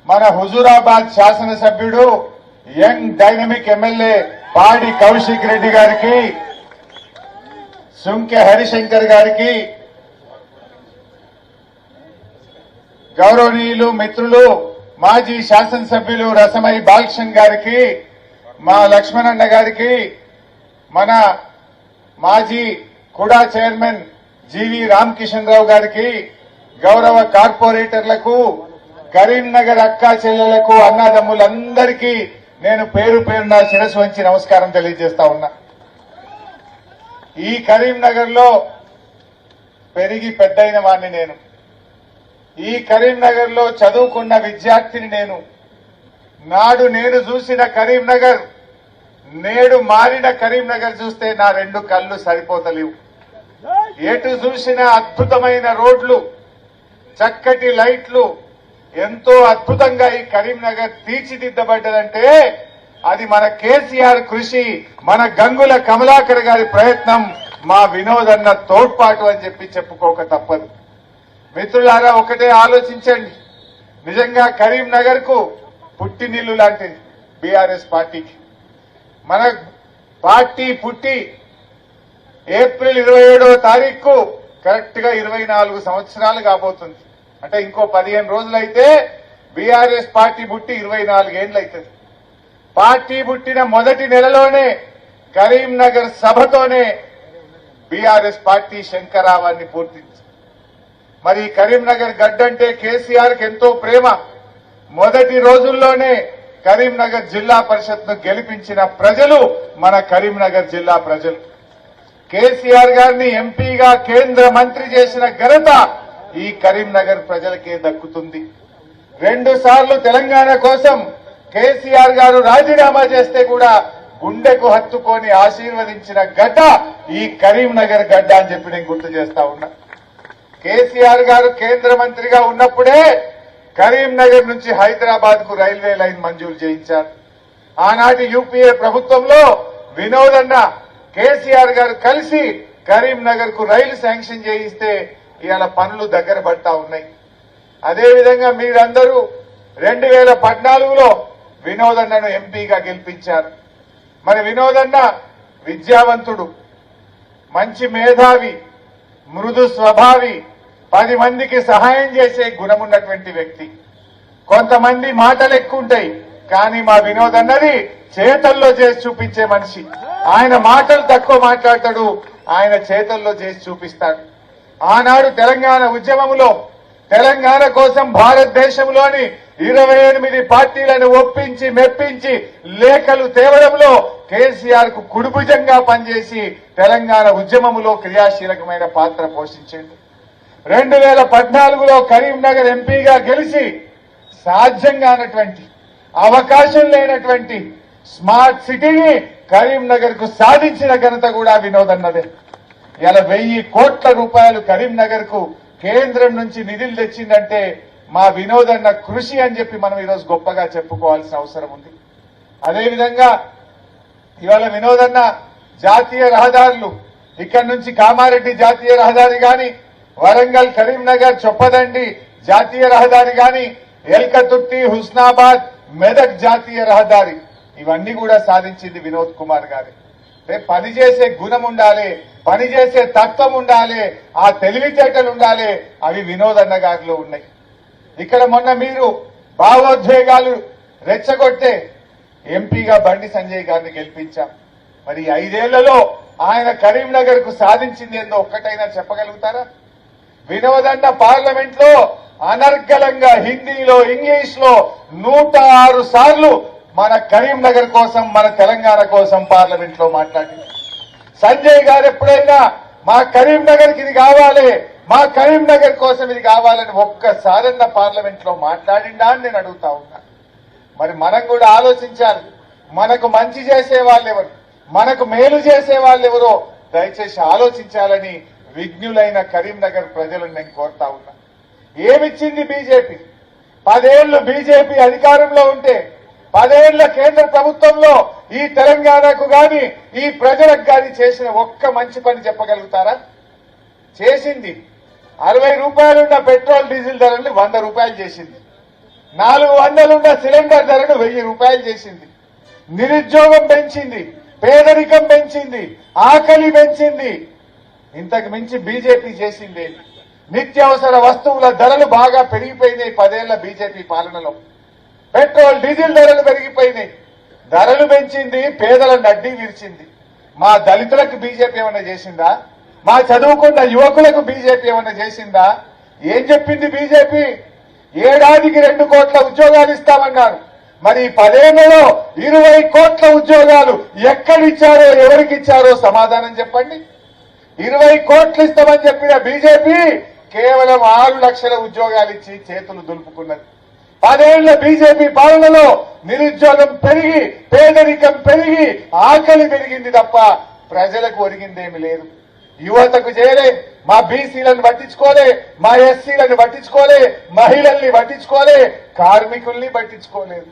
మన హుజూరాబాద్ శాసనసభ్యుడు యంగ్ డైనమిక్ ఎమ్మెల్యే పాడి కౌశిక్ రెడ్డి గారికి, సుంకె హరిశంకర్ గారికి, గౌరవనీయులు మిత్రులు మాజీ శాసనసభ్యులు రసమై బాలకృష్ణ గారికి, మా లక్ష్మణన్న గారికి, మన మాజీ కుడా చైర్మన్ జీవి రామకిషన్ రావు గారికి, గౌరవ కార్పొరేటర్లకు, కరీంనగర్ అక్కా చెల్లెలకు, అన్నదమ్ములందరికీ నేను పేరు పేరున శిరస్సు వంచి నమస్కారం తెలియజేస్తా ఉన్నా. ఈ కరీంనగర్ లో పెరిగి పెద్దయిన వాడిని నేను. ఈ కరీంనగర్ లో చదువుకున్న విద్యార్థిని నేను. నాడు నేను చూసిన కరీంనగర్, నేడు మారిన కరీంనగర్ చూస్తే నా రెండు కళ్ళు సరిపోతలేవు. ఎటు చూసిన అద్భుతమైన రోడ్లు, చక్కటి లైట్లు, ఎంతో అద్భుతంగా ఈ కరీంనగర్ తీర్చిదిద్దబడ్డదంటే అది మన కేసీఆర్ కృషి, మన గంగుల కమలాకర్ గారి ప్రయత్నం, మా వినోదన్న తోడ్పాటు అని చెప్పి చెప్పుకోక తప్పదు. మిత్రులారా, ఒకటే ఆలోచించండి. నిజంగా కరీంనగర్ కు పుట్టినిల్లు లాంటిది బీఆర్ఎస్ పార్టీకి. మన పార్టీ పుట్టి ఏప్రిల్ 27వ తారీఖు కరెక్ట్ గా 24 సంవత్సరాలు కాబోతుంది. అంటే ఇంకో 15 రోజులైతే బీఆర్ఎస్ పార్టీ పుట్టి 24 ఏళ్లు అవుతుంది. పార్టీ పుట్టిన మొదటి నెలలోనే కరీంనగర్ సభతోనే బీఆర్ఎస్ పార్టీ శంకరావాన్ని పూర్తించింది. మరి కరీంనగర్ గడ్డంటే కేసీఆర్ కి ఎంతో ప్రేమ. మొదటి రోజుల్లోనే కరీంనగర్ జిల్లా పరిషత్ ను గెలిపించిన ప్రజలు మన కరీంనగర్ జిల్లా ప్రజలు. కేసీఆర్ గారిని ఎంపీగా కేంద్ర మంత్రి చేసిన ఘనత ఈ కరీంనగర్ ప్రజలకే దక్కుతుంది. 2 సార్లు తెలంగాణ కోసం కేసీఆర్ గారు రాజీనామా చేస్తే కూడా గుండెకు హత్తుకొని ఆశీర్వదించిన గడ్డ ఈ కరీంనగర్ గడ్డ అని చెప్పి నేను గుర్తు చేస్తా ఉన్నా. కేసీఆర్ గారు కేంద్ర మంత్రిగా ఉన్నప్పుడే కరీంనగర్ నుంచి హైదరాబాద్ కు రైల్వే లైన్ మంజూరు చేయించారు. ఆనాటి యూపీఏ ప్రభుత్వంలో వినోదన్న, కేసీఆర్ గారు కలిసి కరీంనగర్ కు రైలు శాంక్షన్ చేయిస్తే ఇవాళ పనులు దగ్గర పడతా ఉన్నాయి. అదేవిధంగా మీరందరూ 2014లో వినోదన్నను ఎంపీగా గెలిపించారు. మరి వినోదన్న విద్యావంతుడు, మంచి మేధావి, మృదు స్వభావి, 10 మందికి సహాయం చేసే గుణమున్నటువంటి వ్యక్తి. కొంతమంది మాటలు ఎక్కువ ఉంటాయి, కానీ మా వినోదన్నది చేతల్లో చేసి చూపించే మనిషి. ఆయన మాటలు తక్కువ మాట్లాడతాడు, ఆయన చేతల్లో చేసి చూపిస్తాడు. ఆనాడు తెలంగాణ ఉద్యమంలో తెలంగాణ కోసం భారతదేశంలోని 28 పార్టీలను ఒప్పించి మెప్పించి లేఖలు తేవడంలో కేసీఆర్ కు కుడిభుజంగా పనిచేసి తెలంగాణ ఉద్యమంలో క్రియాశీలకమైన పాత్ర పోషించింది. 2014లో కరీంనగర్ ఎంపీగా గెలిచి సాధ్యం కానటువంటి, అవకాశం లేనటువంటి స్మార్ట్ సిటీని కరీంనగర్ కు సాధించిన ఘనత కూడా వినోదన్నదే. ఇలా 1000 కోట్ల రూపాయలు కరీంనగర్ కు కేంద్రం నుంచి నిధులు తెచ్చిందంటే మా వినోదన్న కృషి అని చెప్పి మనం ఈరోజు గొప్పగా చెప్పుకోవాల్సిన అవసరం ఉంది. అదేవిధంగా ఇవాళ వినోదన్న జాతీయ రహదారులు ఇక్కడ నుంచి కామారెడ్డి జాతీయ రహదారి గాని, వరంగల్ కరీంనగర్ చొప్పదండి జాతీయ రహదారి గాని, ఎల్కతుర్తి హుస్నాబాద్ మెదక్ జాతీయ రహదారి ఇవన్నీ కూడా సాధించింది వినోద్ కుమార్ గారి. పనిచేసే గుణం ఉండాలి, పనిచేసే తత్వం ఉండాలి, ఆ తెలివితేటలు ఉండాలి. అవి వినోదన్న గారిలో ఉన్నాయి. ఇక్కడ మొన్న మీరు భావోద్వేగాలు రెచ్చగొట్టే ఎంపీగా బండి సంజయ్ గారిని గెలిపించాం. మరి 5 ఏళ్లలో ఆయన కరీంనగర్ కు సాధించింది ఏందో ఒక్కటైనా చెప్పగలుగుతారా? వినోదన్న పార్లమెంట్ లో అనర్గళంగా హిందీలో ఇంగ్లీష్ లో 106 సార్లు మన కరీంనగర్ కోసం, మన తెలంగాణ కోసం పార్లమెంట్ లో మాట్లాడింది. సంజయ్ గారు ఎప్పుడైనా మా కరీంనగర్ కి ఇది కావాలి, మా కరీంనగర్ కోసం ఇది కావాలని ఒక్కసారన్న పార్లమెంట్ లో మాట్లాడిండా అని నేను అడుగుతా ఉన్నా. మరి మనం కూడా ఆలోచించాలి. మనకు మంచి చేసే వాళ్ళెవరు, మనకు మేలు చేసే వాళ్ళెవరో దయచేసి ఆలోచించాలని విజ్ఞులైన కరీంనగర్ ప్రజలను నేను కోరుతా ఉన్నా. ఏమిచ్చింది బీజేపీ? 10 ఏళ్లు బీజేపీ అధికారంలో ఉంటే, 10 ఏళ్ల కేంద్ర ప్రభుత్వంలో ఈ తెలంగాణకు గాని, ఈ ప్రజలకు గాని చేసిన ఒక్క మంచి పని చెప్పగలుగుతారా? చేసింది 60 రూపాయలున్న పెట్రోల్ డీజిల్ ధరల్ని 100 రూపాయలు చేసింది. 400 ఉన్న సిలిండర్ ధరను 1000 రూపాయలు చేసింది. నిరుద్యోగం పెంచింది, పేదరికం పెంచింది, ఆకలి పెంచింది. ఇంతకు మించి బీజేపీ చేసింది. నిత్యావసర వస్తువుల ధరలు బాగా పెరిగిపోయినాయి 10 ఏళ్ల బీజేపీ పాలనలో. పెట్రోల్ డీజిల్ ధరలు పెరిగిపోయినాయి. ధరలు పెంచింది, పేదల నడ్డీ విరిచింది. మా దళితులకు బీజేపీ ఏమన్నా చేసిందా? మా చదువుకున్న యువకులకు బీజేపీ ఏమన్నా చేసిందా? ఏం చెప్పింది బీజేపీ? ఏడాదికి 2 కోట్ల ఉద్యోగాలు ఇస్తామన్నారు. మరి 10 ఏళ్లలో 20 కోట్ల ఉద్యోగాలు ఎక్కడిచ్చారో, ఎవరికిచ్చారో సమాధానం చెప్పండి. 20 కోట్లు ఇస్తామని చెప్పిన బీజేపీ కేవలం 6 లక్షల ఉద్యోగాలు ఇచ్చి చేతులు దులుపుకున్నది. 10 ఏళ్ల బీజేపీ పాలనలో నిరుద్యోగం పెరిగి, పేదరికం పెరిగి, ఆకలి పెరిగింది తప్ప ప్రజలకు ఒరిగిందేమి లేదు. యువతకు చేయలే, మా బీసీలను పట్టించుకోలే, మా ఎస్సీలను పట్టించుకోలే, మహిళల్ని పట్టించుకోలే, కార్మికుల్ని పట్టించుకోలేదు.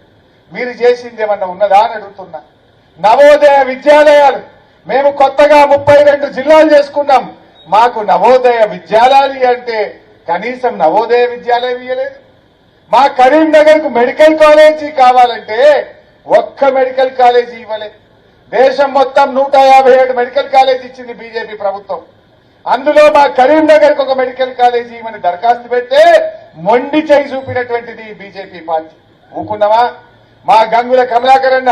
మీరు చేసింది ఏమన్నా ఉన్నదా అని అడుగుతున్నా. నవోదయ విద్యాలయాలు మేము కొత్తగా 32 జిల్లాలు చేసుకున్నాం. మాకు నవోదయ విద్యాలయాలు అంటే కనీసం నవోదయ విద్యాలయం ఇవ్వలేదు. మా కరీంనగర్ కు మెడికల్ కాలేజీ కావాలంటే ఒక్క మెడికల్ కాలేజీ ఇవ్వలేదు. దేశం మొత్తం 157 మెడికల్ కాలేజీ ఇచ్చింది బీజేపీ ప్రభుత్వం. అందులో మా కరీంనగర్ కు ఒక మెడికల్ కాలేజీ ఇవ్వని దరఖాస్తు పెడితే మొండి చేయి చూపినటువంటిది బీజేపీ పార్టీ. ఊకున్నావా? మా గంగుల కమలాకర్ అన్న,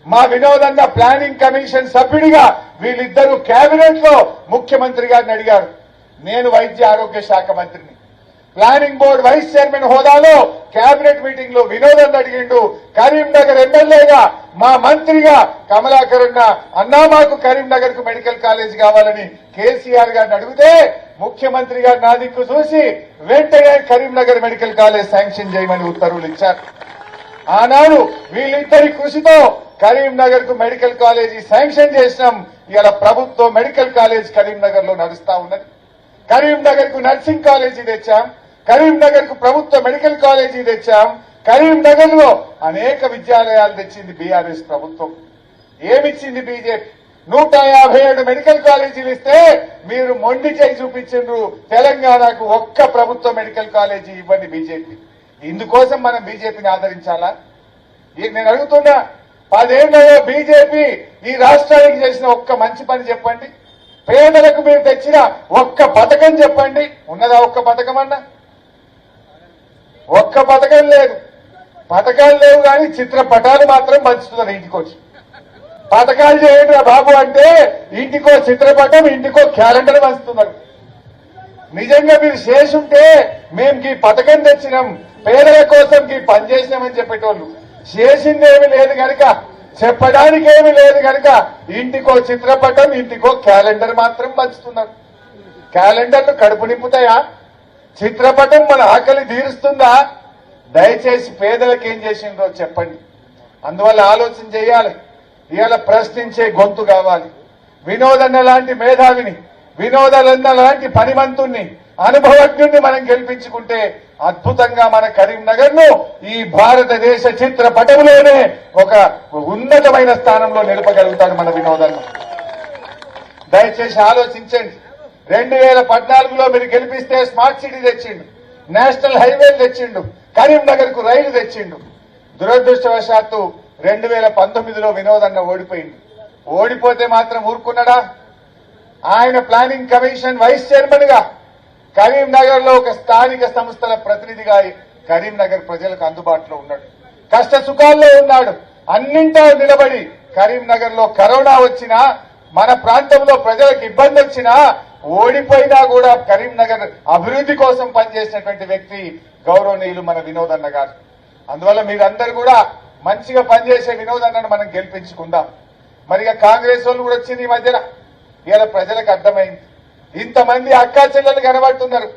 మా వినోదన్న ప్లానింగ్ కమిషన్ సభ్యుడిగా వీళ్ళిద్దరూ కేబినెట్ లో ముఖ్యమంత్రి గారిని అడిగారు. నేను వైద్య ఆరోగ్య శాఖ మంత్రిని. ప్లానింగ్ బోర్డు వైస్ చైర్మన్ హోదాలో కేబినెట్ మీటింగ్ లో వినోదన్న అడిగిండు. కరీంనగర్ ఎమ్మెల్యేగా మా మంత్రిగా కమలాకర్ అన్నా మాకు కరీంనగర్ కు మెడికల్ కాలేజ్ కావాలని కేసీఆర్ గారిని అడిగితే ముఖ్యమంత్రి గారు నా దిక్కు చూసి వెంటనే కరీంనగర్ మెడికల్ కాలేజ్ శాంక్షన్ చేయమని ఉత్తర్వులు ఇచ్చారు. ఆనాడు వీళ్ళిద్దరి కృషితో కరీంనగర్ కు మెడికల్ కాలేజీ శాంక్షన్ చేసినాం. ఇవాళ ప్రభుత్వం మెడికల్ కాలేజ్ కరీంనగర్ లో నడుస్తా ఉన్నది. కరీంనగర్ కు నర్సింగ్ కాలేజీ తెచ్చాం, కరీంనగర్ కు ప్రభుత్వ మెడికల్ కాలేజీ తెచ్చాం. కరీంనగర్ లో అనేక విద్యాలయాలు తెచ్చింది బీఆర్ఎస్ ప్రభుత్వం. ఏమిచ్చింది బీజేపీ? 157 మెడికల్ కాలేజీలు ఇస్తే మీరు మొండి చేయి చూపించారు. తెలంగాణకు ఒక్క ప్రభుత్వ మెడికల్ కాలేజీ ఇవ్వండి బీజేపీ. ఇందుకోసం మనం బీజేపీని ఆదరించాలా? నేను అడుగుతున్నా, 10 ఏళ్లలో బీజేపీ ఈ రాష్ట్రానికి చేసిన ఒక్క మంచి పని చెప్పండి. పేదలకు మీరు తెచ్చిన ఒక్క పథకం చెప్పండి. ఉన్నదా ఒక్క పథకం అన్నా? ఒక్క పథకం లేదు. పథకాలు లేవు కానీ చిత్రపటాలు మాత్రం పంచుతున్నారు ఇంటికొచ్చి. పథకాలు చేయండి బాబు అంటే ఇంటికో చిత్రపటం, ఇంటికో క్యాలెండర్ పంచుతున్నారు. నిజంగా మీరు చేసుంటే మేము ఈ పథకం తెచ్చినాం, పేదల కోసం ఈ పని చేసినామని చెప్పేటోళ్ళు. చేసిందేమీ లేదు కనుక, చెప్పడానికి ఏమీ లేదు కనుక ఇంటికో చిత్రపటం, ఇంటికో క్యాలెండర్ మాత్రం పంచుతున్నారు. క్యాలెండర్లు కడుపు నింపుతాయా? చిత్రపటం మన ఆకలి తీరుస్తుందా? దయచేసి పేదలకు ఏం చేసిందో చెప్పండి. అందువల్ల ఆలోచన చేయాలి. ఇవాళ ప్రశ్నించే గొంతు కావాలి. వినోదన్న లాంటి మేధావిని వినోదాలన్న లాంటి పనిమంతుణ్ణి అనుభవజ్ఞుణ్ణి మనం గెలిపించుకుంటే అద్భుతంగా మన కరీంనగర్ ను ఈ భారతదేశ చిత్రపటంలోనే ఒక ఉన్నతమైన స్థానంలో నిలపగలుగుతాడు మన వినోదాన్ని. దయచేసి ఆలోచించండి. 2014లో మీరు గెలిపిస్తే స్మార్ట్ సిటీ తెచ్చిండు, నేషనల్ హైవేలు తెచ్చిండు, కరీంనగర్ కు రైలు తెచ్చిండు. దురదృష్టవశాత్తు 2019లో వినోదన్న ఓడిపోయింది. ఓడిపోతే మాత్రం ఊరుకున్నాడా? ఆయన ప్లానింగ్ కమిషన్ వైస్ చైర్మన్ గా కరీంనగర్ లో ఒక స్థానిక సంస్థల ప్రతినిధిగా కరీంనగర్ ప్రజలకు అందుబాటులో ఉన్నాడు. కష్ట సుఖాల్లో ఉన్నాడు. అన్నింటా నిలబడి కరీంనగర్ లో కరోనా వచ్చినా, మన ప్రాంతంలో ప్రజలకు ఇబ్బంది వచ్చినా, ఓడిపోయినా కూడా కరీంనగర్ అభివృద్ధి కోసం పనిచేసినటువంటి వ్యక్తి గౌరవనీయులు మన వినోదన్న గారు. అందువల్ల మీరందరూ కూడా మంచిగా పనిచేసే వినోదన్నను మనం గెలిపించుకుందాం. మరిగా కాంగ్రెస్ వాళ్ళు కూడా వచ్చింది ఈ మధ్యన. ఇలా ప్రజలకు అర్థమైంది. ఇంతమంది అక్కా చెల్లెలు కనబడుతున్నారు.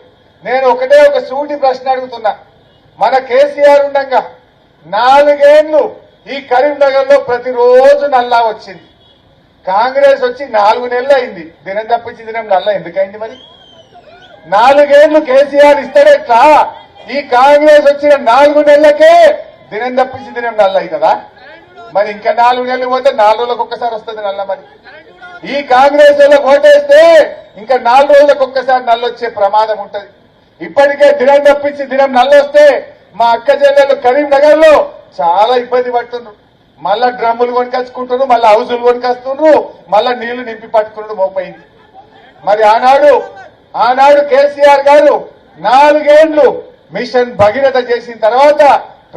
నేను ఒకటే ఒక సూటి ప్రశ్న అడుగుతున్నా. మన కేసీఆర్ ఉండగా 4 ఏళ్లు ఈ కరీంనగర్ లో ప్రతిరోజు నల్లా వచ్చింది. కాంగ్రెస్ వచ్చి 4 నెలలు అయింది. దినం తప్పించి దినం నల్ల ఎందుకైంది? మరి 4 ఏళ్లు కేసీఆర్ ఇస్తాడెట్లా? ఈ కాంగ్రెస్ వచ్చిన 4 నెలలకే దినం తప్పించి దినం నల్ల అవుతుందా? మరి ఇంకా 4 నెలలు పోతే 4 రోజులకు ఒక్కసారి వస్తుంది నల్ల. మరి ఈ కాంగ్రెస్ వాళ్ళకి ఓటేస్తే ఇంకా 4 రోజులకు ఒక్కసారి నల్లొచ్చే ప్రమాదం ఉంటది. ఇప్పటికే దినం తప్పించి దినం నల్లొస్తే మా అక్క చెల్లెలు కరీంనగర్ లో చాలా ఇబ్బంది పడుతున్నారు. మళ్ళా డ్రమ్ములు కొనుకొచ్చుకుంటున్నారు, మళ్ళా హౌజులు కొనుకొస్తున్నారు, మళ్ళా నీళ్లు నింపి పట్టుకున్నాడు మోపైంది. మరి ఆనాడు కేసీఆర్ గారు 4 ఏళ్లు మిషన్ భగీరథ చేసిన తర్వాత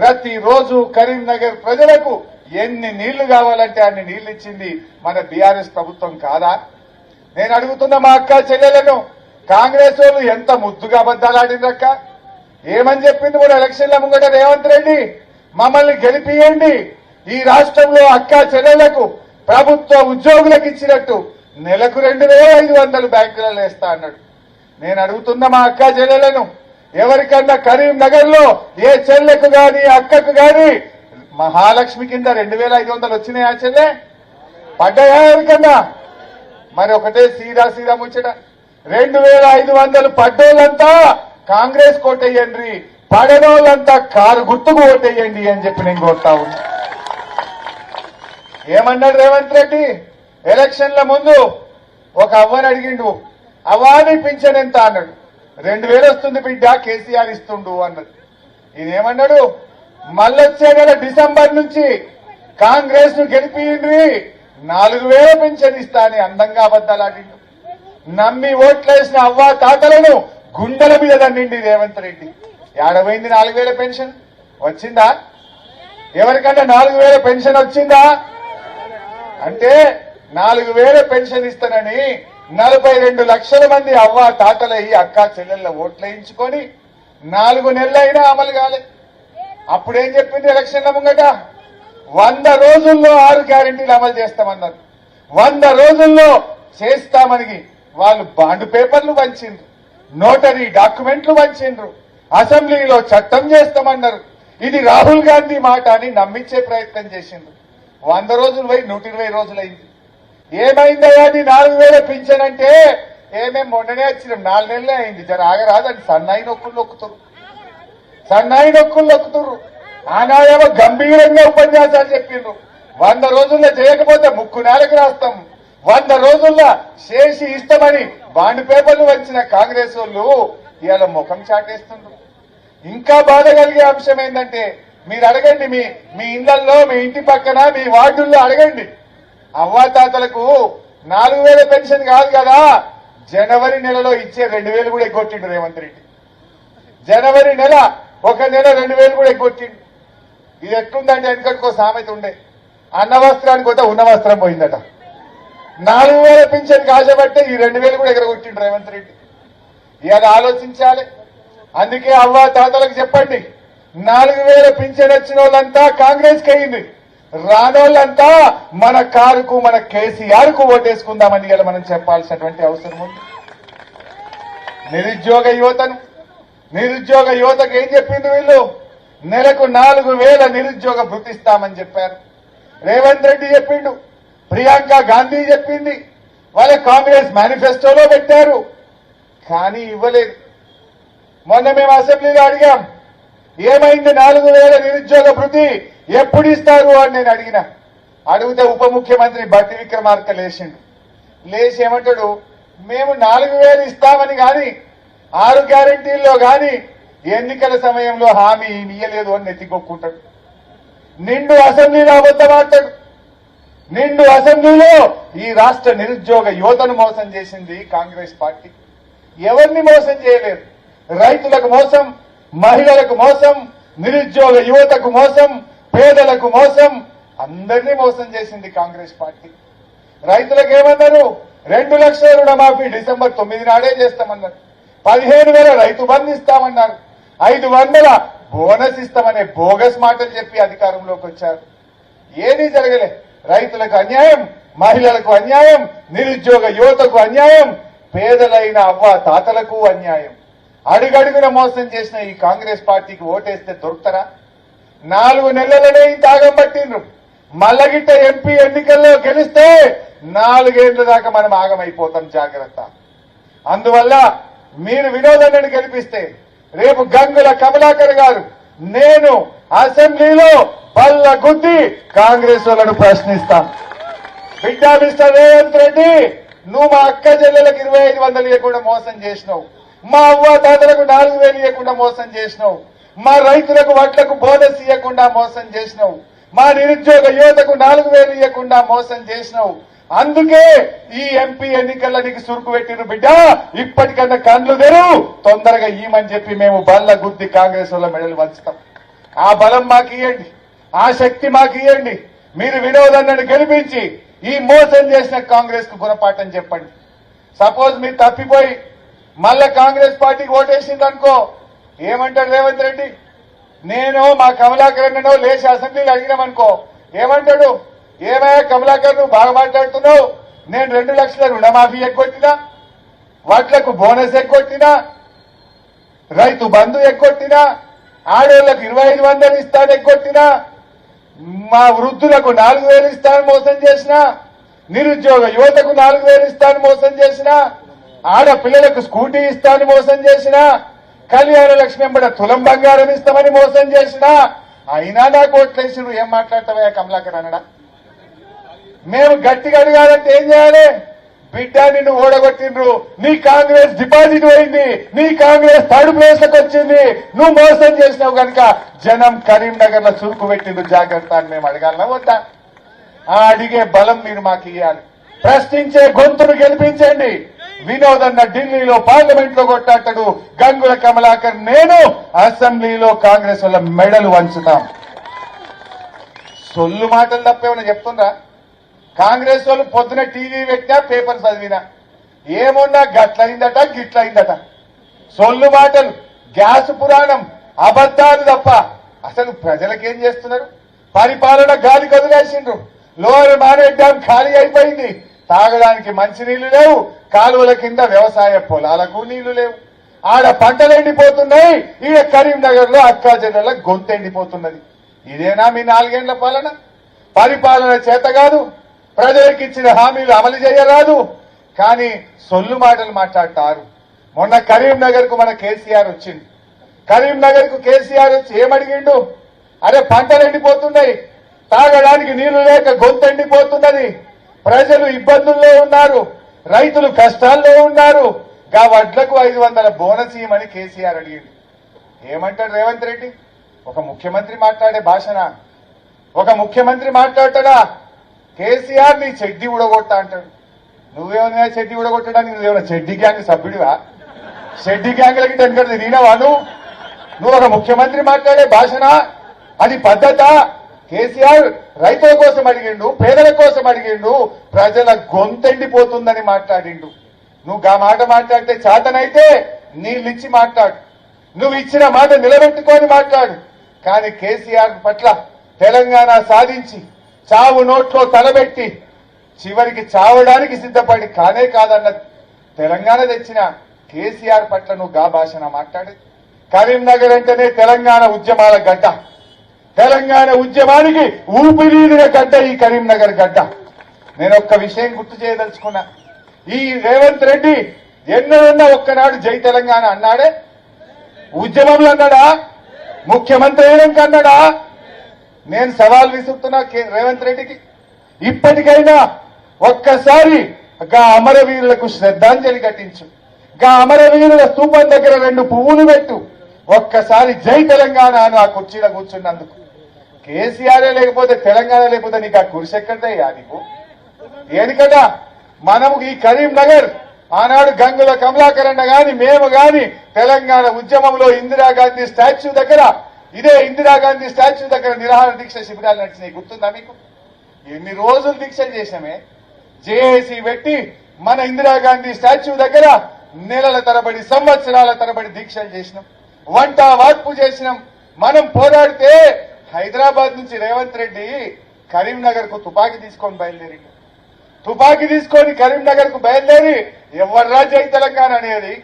ప్రతిరోజు కరీంనగర్ ప్రజలకు ఎన్ని నీళ్లు కావాలంటే అన్ని నీళ్లు ఇచ్చింది మన బీఆర్ఎస్ ప్రభుత్వం కాదా? నేను అడుగుతున్న మా అక్క చెల్లెలను, కాంగ్రెస్ వాళ్ళు ఎంత ముద్దుగా అబద్దాలాడిందక్క. ఏమని చెప్పింది కూడా ఎలక్షన్ల ముంగట రేవంత్ రెడ్డి, మమ్మల్ని గెలిపియండి, ఈ రాష్ట్రంలో అక్క చెల్లెలకు ప్రభుత్వ ఉద్యోగులకు ఇచ్చినట్టు నెలకు 2500 బ్యాంకులలో వేస్తా అన్నాడు. నేను అడుగుతున్న మా అక్క చెల్లెలను, ఎవరికన్నా కరీంనగర్ లో ఏ చెల్లెకు గాని అక్కకు గాని మహాలక్ష్మి కింద 2500 వచ్చినాయి? ఆ చెల్లె పడ్డాయా ఎవరికన్నా? మరి ఒకటే సీదా ముచ్చట, 2500 పడ్డోళ్ళంతా కాంగ్రెస్ కోటేయండి, పడనోళ్ళంతా కారు గుర్తుకు ఓటేయండి అని చెప్పి నేను కోరుతా ఉన్నా. ఏమన్నాడు రేవంత్ రెడ్డి? ఎలక్షన్ల ముందు ఒక అవ్వని అడిగిండు, అవ్వాని పింఛన్ ఎంత అన్నాడు. 2000 వస్తుంది బిడ్డ, కేసీఆర్ ఇస్తుండు అన్నది. ఈయనేమన్నాడు? మళ్ళొచ్చే నెల డిసెంబర్ నుంచి కాంగ్రెస్ ను గెలిపియండి, 4000 పెన్షన్ ఇస్తా అని అందంగా అబద్దాలాడిండు. నమ్మి ఓట్లేసిన అవ్వా తాతలను గుండెల మీద దండిండి రేవంత్ రెడ్డి. ఏడబోయింది 4000 పెన్షన్? వచ్చిందా? ఎవరికన్నా 4000 పెన్షన్ వచ్చిందా? అంటే 4000 పెన్షన్ ఇస్తానని 42 లక్షల మంది అవ్వా తాతలయ్యి అక్కా చెల్లెళ్ళ ఓట్లేయించుకొని 4 నెలలైనా అమలు కాలే. అప్పుడేం చెప్పింది ఎలక్షన్ల ముంగట? 100 రోజుల్లో 6 గ్యారెంటీలు అమలు చేస్తామన్నారు. 100 రోజుల్లో చేస్తామని వాళ్ళు బాండ్ పేపర్లు పంచిండ్రు, నోటరీ డాక్యుమెంట్లు పంచిండ్రు, అసెంబ్లీలో చట్టం చేస్తామన్నారు. ఇది రాహుల్ గాంధీ మాట అని నమ్మించే ప్రయత్నం చేసిండ్రు. 100 రోజులు పోయి 120 రోజులైంది. ఏమైందయ్యా నీ 4000 పింఛన్ అంటే? ఏమేం మొన్ననే వచ్చినాం, 4 నెలలే అయింది, జర ఆగరాదని సన్నాయి నొక్కులు నొక్కుతున్నారు. ఆనాడేమో గంభీరంగా ఉపన్యాసాలు చెప్పిండ్రు. 100 రోజుల్లో చేయకపోతే 3 నెలలకు రాస్తాం, 100 రోజుల్లో చేసి ఇస్తామని బాండ్ పేపర్లు వచ్చిన కాంగ్రెస్ వాళ్ళు ఇవాళ ముఖం చాటేస్తుండ్రు. ఇంకా బాధ కలిగే అంశం ఏంటంటే, మీరు అడగండి, మీ ఇళ్లలో, మీ ఇంటి పక్కన, మీ వార్డుల్లో అడగండి. అవ్వాతాతలకు 4000 పెన్షన్ కాదు కదా, జనవరి నెలలో ఇచ్చే 2000 కూడా ఎగ్గొట్టిండు రేవంత్ రెడ్డి. జనవరి నెల ఒక నెల 2000 కూడా ఎగ్గొట్టిండు. ఇది ఎట్లుందంటే, వెనకటికో సామెత ఉండే, అన్న వస్త్రానికి పోతే ఉన్న వస్త్రం పోయిందట. 4000 పెన్షన్ కాజబట్టే ఈ 2000 కూడా ఎగరగొట్టిండు రేవంత్ రెడ్డి. ఇవాళ ఆలోచించాలి. అందుకే అవ్వా తాతలకు చెప్పండి, 4000 పింఛన్ వచ్చిన వాళ్ళంతా కాంగ్రెస్ కి అయింది, రానోళ్ళంతా మన కారుకు, మన కేసీఆర్ కు ఓటేసుకుందామని ఇలా మనం చెప్పాల్సినటువంటి అవసరం ఉంది. నిరుద్యోగ యువతకు ఏం చెప్పింది వీళ్ళు? నెలకు 4000 నిరుద్యోగ భృతిస్తామని చెప్పారు. రేవంత్ రెడ్డి చెప్పిండు, ప్రియాంక గాంధీ చెప్పింది, వాళ్ళ కాంగ్రెస్ మేనిఫెస్టోలో పెట్టారు, కానీ ఇవ్వలేదు. మొన్న మేము అసెంబ్లీలో అడిగాం, ఏమైంది 4000 నిరుద్యోగ భృతి ఎప్పుడు ఇస్తారు అని నేను అడిగితే ఉప ముఖ్యమంత్రి బట్టి విక్రమార్క లేచి ఏమంటాడు, మేము 4000 ఇస్తామని గాని 6 గ్యారెంటీల్లో గాని ఎన్నికల సమయంలో హామీ ఇయ్యలేదు అని నెత్తికొక్కుంటాడు. నిండు అసెంబ్లీలో అబద్ధమాడతాడు. నిండు అసెంబ్లీలో ఈ రాష్ట్ర నిరుద్యోగ యువతను మోసం చేసింది కాంగ్రెస్ పార్టీ. ఎవరిని మోసం చేయలేదు. రైతులకు మోసం, మహిళలకు మోసం, నిరుద్యోగ యువతకు మోసం, పేదలకు మోసం, అందరినీ మోసం చేసింది కాంగ్రెస్ పార్టీ. రైతులకు ఏమన్నారు, 2 లక్షల రుణమాఫీ డిసెంబర్ 9 నాడే చేస్తామన్నారు. 15,000 రైతు బంధు ఇస్తామన్నారు. 500 బోనస్ ఇస్తామనే బోగస్ మాటలు చెప్పి అధికారంలోకి వచ్చారు. ఏదీ జరగలే. రైతులకు అన్యాయం, మహిళలకు అన్యాయం, నిరుద్యోగ యువతకు అన్యాయం, పేదలైన అవ్వ తాతలకు అన్యాయం. అడుగడుగున మోసం చేసిన ఈ కాంగ్రెస్ పార్టీకి ఓటేస్తే దొరుకుతారా? 4 నెలలనే ఇంత ఆగం పట్టిండ్రు. మల్లగిట్ట ఎంపీ ఎన్నికల్లో గెలిస్తే 4 ఏళ్ల దాకా మనం ఆగమైపోతాం. జాగ్రత్త. అందువల్ల మీరు వినోదన్నని గెలిపిస్తే రేపు గంగుల కమలాకర్ గారు, నేను అసెంబ్లీలో బల్ల గుద్ది కాంగ్రెస్ వాళ్ళను ప్రశ్నిస్తాం. బిడ్డ మిస్టర్ రేవంత్ రెడ్డి, నువ్వు మా అక్క చెల్లెలకు 2500 ఇవ్వకుండా మోసం చేసినావు. మా అవ్వ తాతలకు 4000 ఇవ్వకుండా మోసం చేసినావు. మా రైతులకు వడ్లకు బోనస్ ఇవ్వకుండా మోసం చేసినావు. మా నిరుద్యోగ యువతకు 4000 ఇవ్వకుండా మోసం చేసినావు. అందుకే ఈ ఎంపీ ఎన్నికల్లో నీకు సురుకు పెట్టిన బిడ్డ. ఇప్పటికన్నా కండ్లు తెరు, తొందరగా ఇయ్యమని చెప్పి మేము బల్ల గుద్ది కాంగ్రెస్ వాళ్ళ మెడలు వంచుతాం. ఆ బలం మాకు ఇవ్వండి, ఆ శక్తి మాకు ఇవ్వండి. మీరు వినోదన్నను గెలిపించి ఈ మోసం చేసిన కాంగ్రెస్ కు గుణపాఠం చెప్పండి. సపోజ్ మీరు తప్పిపోయి మళ్ళా కాంగ్రెస్ పార్టీకి ఓటేసిందనుకో, ఏమంటాడు రేవంత్ రెడ్డి? నేను మా కమలాకరన్నో లేచి అసెంబ్లీలో అడిగినామనుకో, ఏమంటాడు? ఏమయ్యా కమలాకర్, నువ్వు బాగా మాట్లాడుతున్నావు. నేను 2 లక్షల రుణమాఫీ ఎగ్గొట్టినా, వడ్లకు బోనస్ ఎగ్గొట్టినా, రైతు బంధు ఎగ్గొట్టినా, ఆడోళ్లకు 2500 ఇస్తాను ఎగ్గొట్టినా, మా వృద్ధులకు 4000 ఇస్తాను మోసం చేసిన, నిరుద్యోగ యువతకు 4000 ఇస్తాను మోసం చేసిన, ఆడపిల్లలకు స్కూటీ ఇస్తాను మోసం చేసిన, కళ్యాణ లక్ష్మి ఎంబడ తులం బంగారం ఇస్తామని మోసం చేసిన, అయినా నాకు ఓట్లేసి నువ్వు ఏం మాట్లాడతావా కమలాకర్ అన్నడా? మేము గట్టిగా అడగాలంటే ఏం చేయాలి? బిడ్డ, నిన్ను ఓడగొట్టిండ్రు, నీ కాంగ్రెస్ డిపాజిట్ పోయింది, నీ కాంగ్రెస్ 3rd ప్లేస్ లకు వచ్చింది, నువ్వు మోసం చేసినావు కనుక జనం కరీంనగర్ లో చురుకు పెట్టిండ్రు, జాగ్రత్త అని మేము అడగాలనా వద్దా? ఆ అడిగే బలం మీరు మాకు ఇవ్వాలి. ప్రశ్నించే గొంతును గెలిపించండి. వినోదన్న ఢిల్లీలో పార్లమెంట్ లో కొట్టాడు, గంగుల కమలాకర్ నేను అసెంబ్లీలో కాంగ్రెస్ వాళ్ళ మెడలు వంచుతాం. సొల్లు మాటలు తప్పేమన్నా చెప్తుండ్రా? కాంగ్రెస్ వాళ్ళు పొద్దున టీవీ పెట్టినా, పేపర్ చదివినా ఏమున్నా గట్లయిందట గిట్లయిందట. సొల్లు మాటలు, గ్యాస్ పురాణం, అబద్దాలు తప్ప అసలు ప్రజలకేం చేస్తున్నారు? పరిపాలన గాలి కదిలేసిండ్రు. లోవర్ మానేట్ డ్యాం ఖాళీ అయిపోయింది. తాగడానికి మంచినీళ్లు లేవు, కాలువల కింద వ్యవసాయ పొలాలకు నీళ్లు లేవు. ఆడ పంటలు ఎండిపోతున్నాయి, ఈడ కరీంనగర్ లో అక్కా జిల్లాల గొంతు ఎండిపోతున్నది. ఇదేనా మీ 4 ఏళ్ల పాలన? పరిపాలన చేత కాదు, ప్రజలకు ఇచ్చిన హామీలు అమలు చేయరాదు, కానీ సొల్లు మాటలు మాట్లాడతారు. మొన్న కరీంనగర్ కు మన కేసీఆర్ వచ్చింది. కరీంనగర్ కు కేసీఆర్ వచ్చి ఏమడిగిండు? అరే పంటలు ఎండిపోతున్నాయి, తాగడానికి నీళ్లు లేక గొంతు ఎండిపోతున్నది, ప్రజలు ఇబ్బందుల్లో ఉన్నారు, రైతులు కష్టాల్లో ఉన్నారు, గా వడ్లకు 500 బోనస్ ఇవ్వమని కేసీఆర్ అడిగిండు. ఏమంటాడు రేవంత్ రెడ్డి? ఒక ముఖ్యమంత్రి మాట్లాడే భాషన? ఒక ముఖ్యమంత్రి మాట్లాడతాడా? కేసీఆర్ నీ చెడ్డి ఉడగొట్టా అంటాడు. నువ్వేమన్నా చెడ్డి ఉడగొట్టడానికి నువ్వేమన్నా చెడ్డి గ్యాంగ్ సభ్యుడివా? చెడ్డి గ్యాంగ్లకి టెన్కర్ తిరిగినావా నువ్వు ఒక ముఖ్యమంత్రి మాట్లాడే భాషన? అది పద్ధత? కేసీఆర్ రైతుల కోసం అడిగిండు, పేదల కోసం అడిగిండు, ప్రజల గొంతెండిపోతుందని మాట్లాడిండు. నువ్వు ఆ మాట మాట్లాడితే చేతనైతే నీళ్ళిచ్చి మాట్లాడు, నువ్వు ఇచ్చిన మాట నిలబెట్టుకొని మాట్లాడు. కానీ కేసీఆర్ పట్ల తెలంగాణ సాధించి చావు నోట్లో తలబెట్టి చివరికి చావడానికి సిద్ధపడి కానే కాదన్న తెలంగాణ తెచ్చిన కేసీఆర్ పట్ల నువ్వు గా భాషన మాట్లాడేది? కరీంనగర్ అంటేనే తెలంగాణ ఉద్యమాల గడ్డ, తెలంగాణ ఉద్యమానికి ఊపిరిదిన గడ్డ ఈ కరీంనగర్ గడ్డ. నేను ఒక్క విషయం గుర్తు చేయదలుచుకున్నా. ఈ రేవంత్ రెడ్డి ఎన్నడన్నా ఒక్కనాడు జై తెలంగాణ అన్నాడే? ఉద్యమంలో అన్నాడా? ముఖ్యమంత్రి అయినాక అన్నాడా? నేను సవాల్ విసురుతున్నా రేవంత్ రెడ్డికి, ఇప్పటికైనా ఒక్కసారి గా అమరవీరులకు శ్రద్ధాంజలి ఘటించు, గా అమరవీరుల స్తూపం దగ్గర 2 పువ్వులు పెట్టు, ఒక్కసారి జై తెలంగాణ అని ఆ కుర్చీలో కూర్చున్నందుకు. కేసీఆర్ లేకపోతే తెలంగాణ లేకపోతే నీకు ఆ కుర్చీ ఎక్కడయ్యా నీకు? ఎందుకదా మనము ఈ కరీంనగర్ ఆనాడు గంగుల కమలాకర్ అన్న గాని మేము గాని తెలంగాణ ఉద్యమంలో ఇందిరాగాంధీ స్టాచ్యూ దగ్గర, ఇదే ఇందిరాగాంధీ స్టాచ్యూ దగ్గర నిరాహార దీక్ష శిబిరాలు నడిచినాయి. గుర్తుందా మీకు? ఎన్ని రోజులు దీక్షలు చేశామే? జేఏసీ పెట్టి మన ఇందిరాగాంధీ స్టాచ్యూ దగ్గర నెలల తరబడి సంవత్సరాల తరబడి దీక్షలు చేసినాం, వంట వార్పు చేసినాం. మనం పోరాడితే హైదరాబాద్ నుంచి రేవంత్ రెడ్డి కరీంనగర్ కు తుపాకీ తీసుకొని బయలుదేరి, తుపాకీ తీసుకొని కరీంనగర్ కు బయలుదేరి ఎవర్రా జై తెలంగాణ అనేది?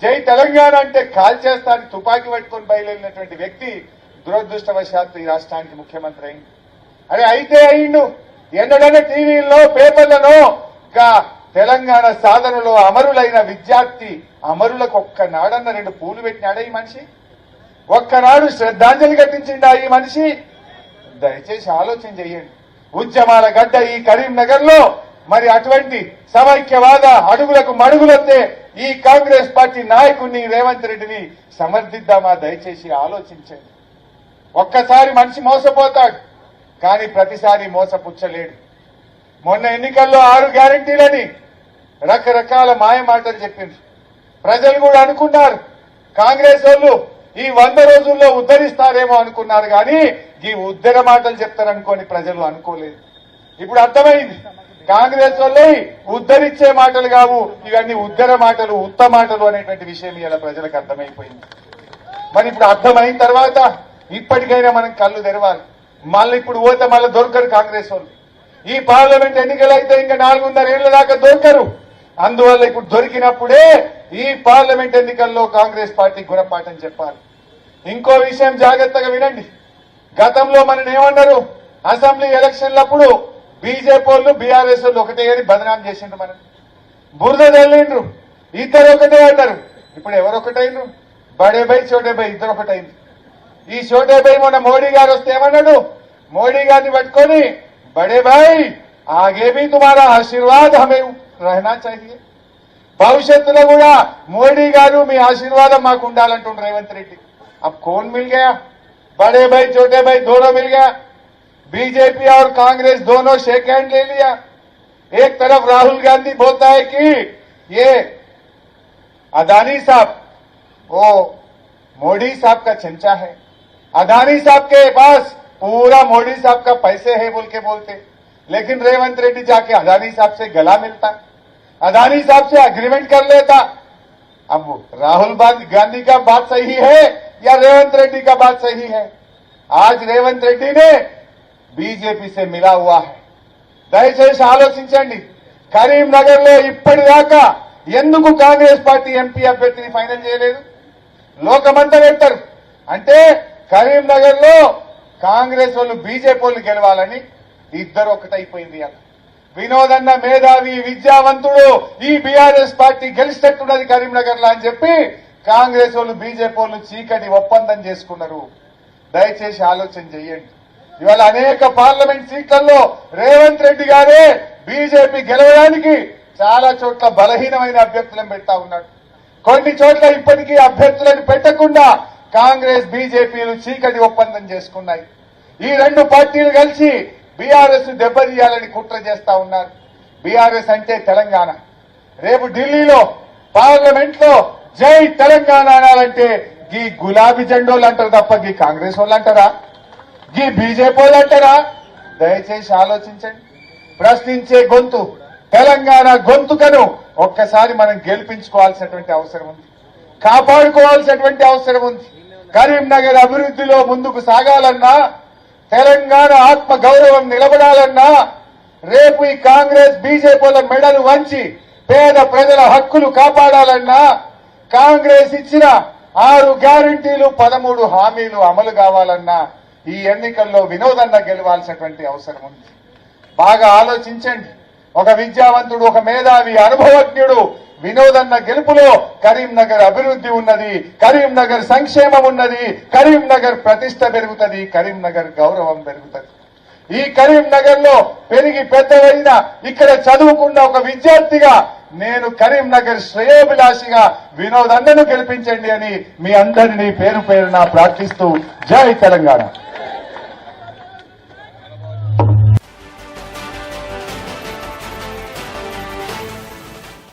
జై తెలంగాణ అంటే కాల్ చేస్తాను తుపాకీ పట్టుకొని బయలుదేరినటువంటి వ్యక్తి దురదృష్టవశాత్తు ఈ రాష్ట్రానికి ముఖ్యమంత్రి అయింది. అరే అయితే అయిండు. ఎన్నడన్నా టీవీల్లో పేపర్లలో తెలంగాణ సాధనలో అమరులైన విద్యార్థి అమరులకు ఒక్కనాడన్న 2 పూలు పెట్టినాడా ఈ మనిషి? ఒక్కనాడు శ్రద్ధాంజలి ఘటించిండా ఈ మనిషి? దయచేసి ఆలోచన చేయండి. ఉద్యమాల గడ్డ ఈ కరీంనగర్ లో మరి అటువంటి సమైక్యవాద అడుగులకు మడుగులొస్తే ఈ కాంగ్రెస్ పార్టీ నాయకుడిని రేవంత్ రెడ్డిని సమర్థిద్దామా? దయచేసి ఆలోచించండి. ఒక్కసారి మనిషి మోసపోతాడు, కానీ ప్రతిసారి మోసపుచ్చలేడు. మొన్న ఎన్నికల్లో 6 గ్యారెంటీలని రకరకాల మాయ మాటలు చెప్పిండ్రు. ప్రజలు కూడా అనుకున్నారు కాంగ్రెస్ వాళ్ళు ఈ 100 రోజుల్లో ఉద్ధరిస్తారేమో అనుకున్నారు, కానీ ఈ ఉద్ధర మాటలు చెప్తారనుకోని ప్రజలు అనుకోలేదు. ఇప్పుడు అర్థమైంది కాంగ్రెస్ వాళ్ళే ఉద్ధరించే మాటలు కావు, ఇవన్నీ ఉద్ధర మాటలు, ఉత్త మాటలు అనేటువంటి విషయం ఇలా ప్రజలకు అర్థమైపోయింది. మరి ఇప్పుడు అర్థమైన తర్వాత ఇప్పటికైనా మనం కళ్ళు తెరవాలి. మళ్ళీ ఇప్పుడు పోతే మళ్ళీ దొరకరు కాంగ్రెస్ వాళ్ళు. ఈ పార్లమెంట్ ఎన్నికలు అయితే ఇంకా 4.5 ఏళ్ల దాకా దొరకరు. అందువల్ల ఇప్పుడు దొరికినప్పుడే ఈ పార్లమెంట్ ఎన్నికల్లో కాంగ్రెస్ పార్టీ గుణపాఠం చెప్పాలి. ఇంకో విషయం జాగ్రత్తగా వినండి. గతంలో మనం ఏమన్నారు? అసెంబ్లీ ఎలక్షన్లప్పుడు బీజేపీ వాళ్ళు బీఆర్ఎస్ వాళ్ళు ఒకటే అని బదనాం చేసిండ్రు, మనం బురద తల్లిండ్రు. ఇద్దరు ఒకటే అన్నారు. ఇప్పుడు ఎవరు ఒకటైండ్రు? బడే బై చోటే బై ఇద్దరు ఒకటైంది. ఈ చోటే బై మొన్న మోడీ గారు వస్తే ఏమన్నాడు? మోడీ గారిని పట్టుకొని బడే భాయ్ ఆగే భీ తుమారా ఆశీర్వాద్ హమే రహనా చాహియే, భవిష్యత్తులో కూడా మోడీ గారు మీ ఆశీర్వాదం మాకు ఉండాలంటుండ్రు రేవంత్ రెడ్డి. अब कौन मिल गया? बड़े भाई छोटे भाई दोनों मिल गया. बीजेपी और कांग्रेस दोनों शेक हैंड ले लिया. एक तरफ राहुल गांधी बोलता है कि ये अदानी साहब वो मोदी साहब का चमचा है, अदानी साहब के पास पूरा मोदी साहब का पैसे है बोल के बोलते, लेकिन रेवंत रेड्डी जाके अदानी साहब से गला मिलता, अदानी साहब से अग्रीमेंट कर लेता. अब राहुल गांधी का बात सही है या रेवंत रेड्डी का बात सही है? आज रेवंत रेड्डी ने बीजेपी से मिला हुआ है. దయచేసి ఆలోచించండి. కరీంనగర్ లో ఇప్పటిదాకా ఎందుకు కాంగ్రెస్ పార్టీ ఎంపీ అభ్యర్థిని ఫైనల్ చేయలేదు? లోకమంతా పెడతారు అంటే కరీంనగర్ లో కాంగ్రెస్ వాళ్ళు బీజేపీ వాళ్ళు గెలవాలని ఇద్దరు ఒకటైపోయింది. వినోద్ అన్న మేధావి విద్యావంతుడు, ఈ బీఆర్ఎస్ పార్టీ గెలిచినట్టున్నది కరీంనగర్ లో అని చెప్పి కాంగ్రెస్ వాళ్ళు బీజేపీ వాళ్ళు చీకటి ఒప్పందం చేసుకున్నారు. దయచేసి ఆలోచన చేయండి. ఇవాళ అనేక పార్లమెంట్ సీట్లలో రేవంత్ రెడ్డి గారే బీజేపీ గెలవడానికి చాలా చోట్ల బలహీనమైన అభ్యర్థులను పెడతా ఉన్నాడు. కొన్ని చోట్ల ఇప్పటికీ అభ్యర్థులను పెట్టకుండా కాంగ్రెస్ బీజేపీలు చీకటి ఒప్పందం చేసుకున్నాయి. ఈ 2 పార్టీలు కలిసి బీఆర్ఎస్ దెబ్బతీయాలని కుట్ర చేస్తా ఉన్నారు. బీఆర్ఎస్ అంటే తెలంగాణ. రేపు ఢిల్లీలో పార్లమెంట్ లో జై తెలంగాణ అనాలంటే ఈ గులాబీ జెండోలు అంటారు తప్ప ఈ కాంగ్రెస్ వాళ్ళు అంటారా? ఈ బీజేపీ వాళ్ళు అంటారా? దయచేసి ఆలోచించండి. ప్రశ్నించే గొంతు, తెలంగాణ గొంతుకను ఒక్కసారి మనం గెలిపించుకోవాల్సినటువంటి అవసరం ఉంది, కాపాడుకోవాల్సినటువంటి అవసరం ఉంది. కరీంనగర్ అభివృద్ధిలో ముందుకు సాగాలన్నా, తెలంగాణ ఆత్మ గౌరవం నిలబడాలన్నా, రేపు ఈ కాంగ్రెస్ బీజేపీల మెడలు వంచి పేద ప్రజల హక్కులు కాపాడాలన్నా, కాంగ్రెస్ ఇచ్చిన 6 గ్యారంటీలు 13 హామీలు అమలు కావాలన్నా ఈ ఎన్నికల్లో వినోదన్న గెలవాల్సినటువంటి అవసరం ఉంది. బాగా ఆలోచించండి. ఒక విద్యావంతుడు, ఒక మేధావి, అనుభవజ్ఞుడు వినోదన్న గెలుపులో కరీంనగర్ అభివృద్ధి ఉన్నది, కరీంనగర్ సంక్షేమం ఉన్నది, కరీంనగర్ ప్రతిష్ట పెరుగుతుంది, కరీంనగర్ గౌరవం పెరుగుతుంది. ఈ కరీంనగర్ లో పెరిగి పెద్దవైన ఇక్కడ చదువుకున్న ఒక విద్యార్థిగా నేను కరీంనగర్ శ్రేయోభిలాషిగా వినోద్ అన్నను గెలిపించండి అని మీ అందరినీ పేరు పేరున ప్రార్థిస్తూ జై తెలంగాణ.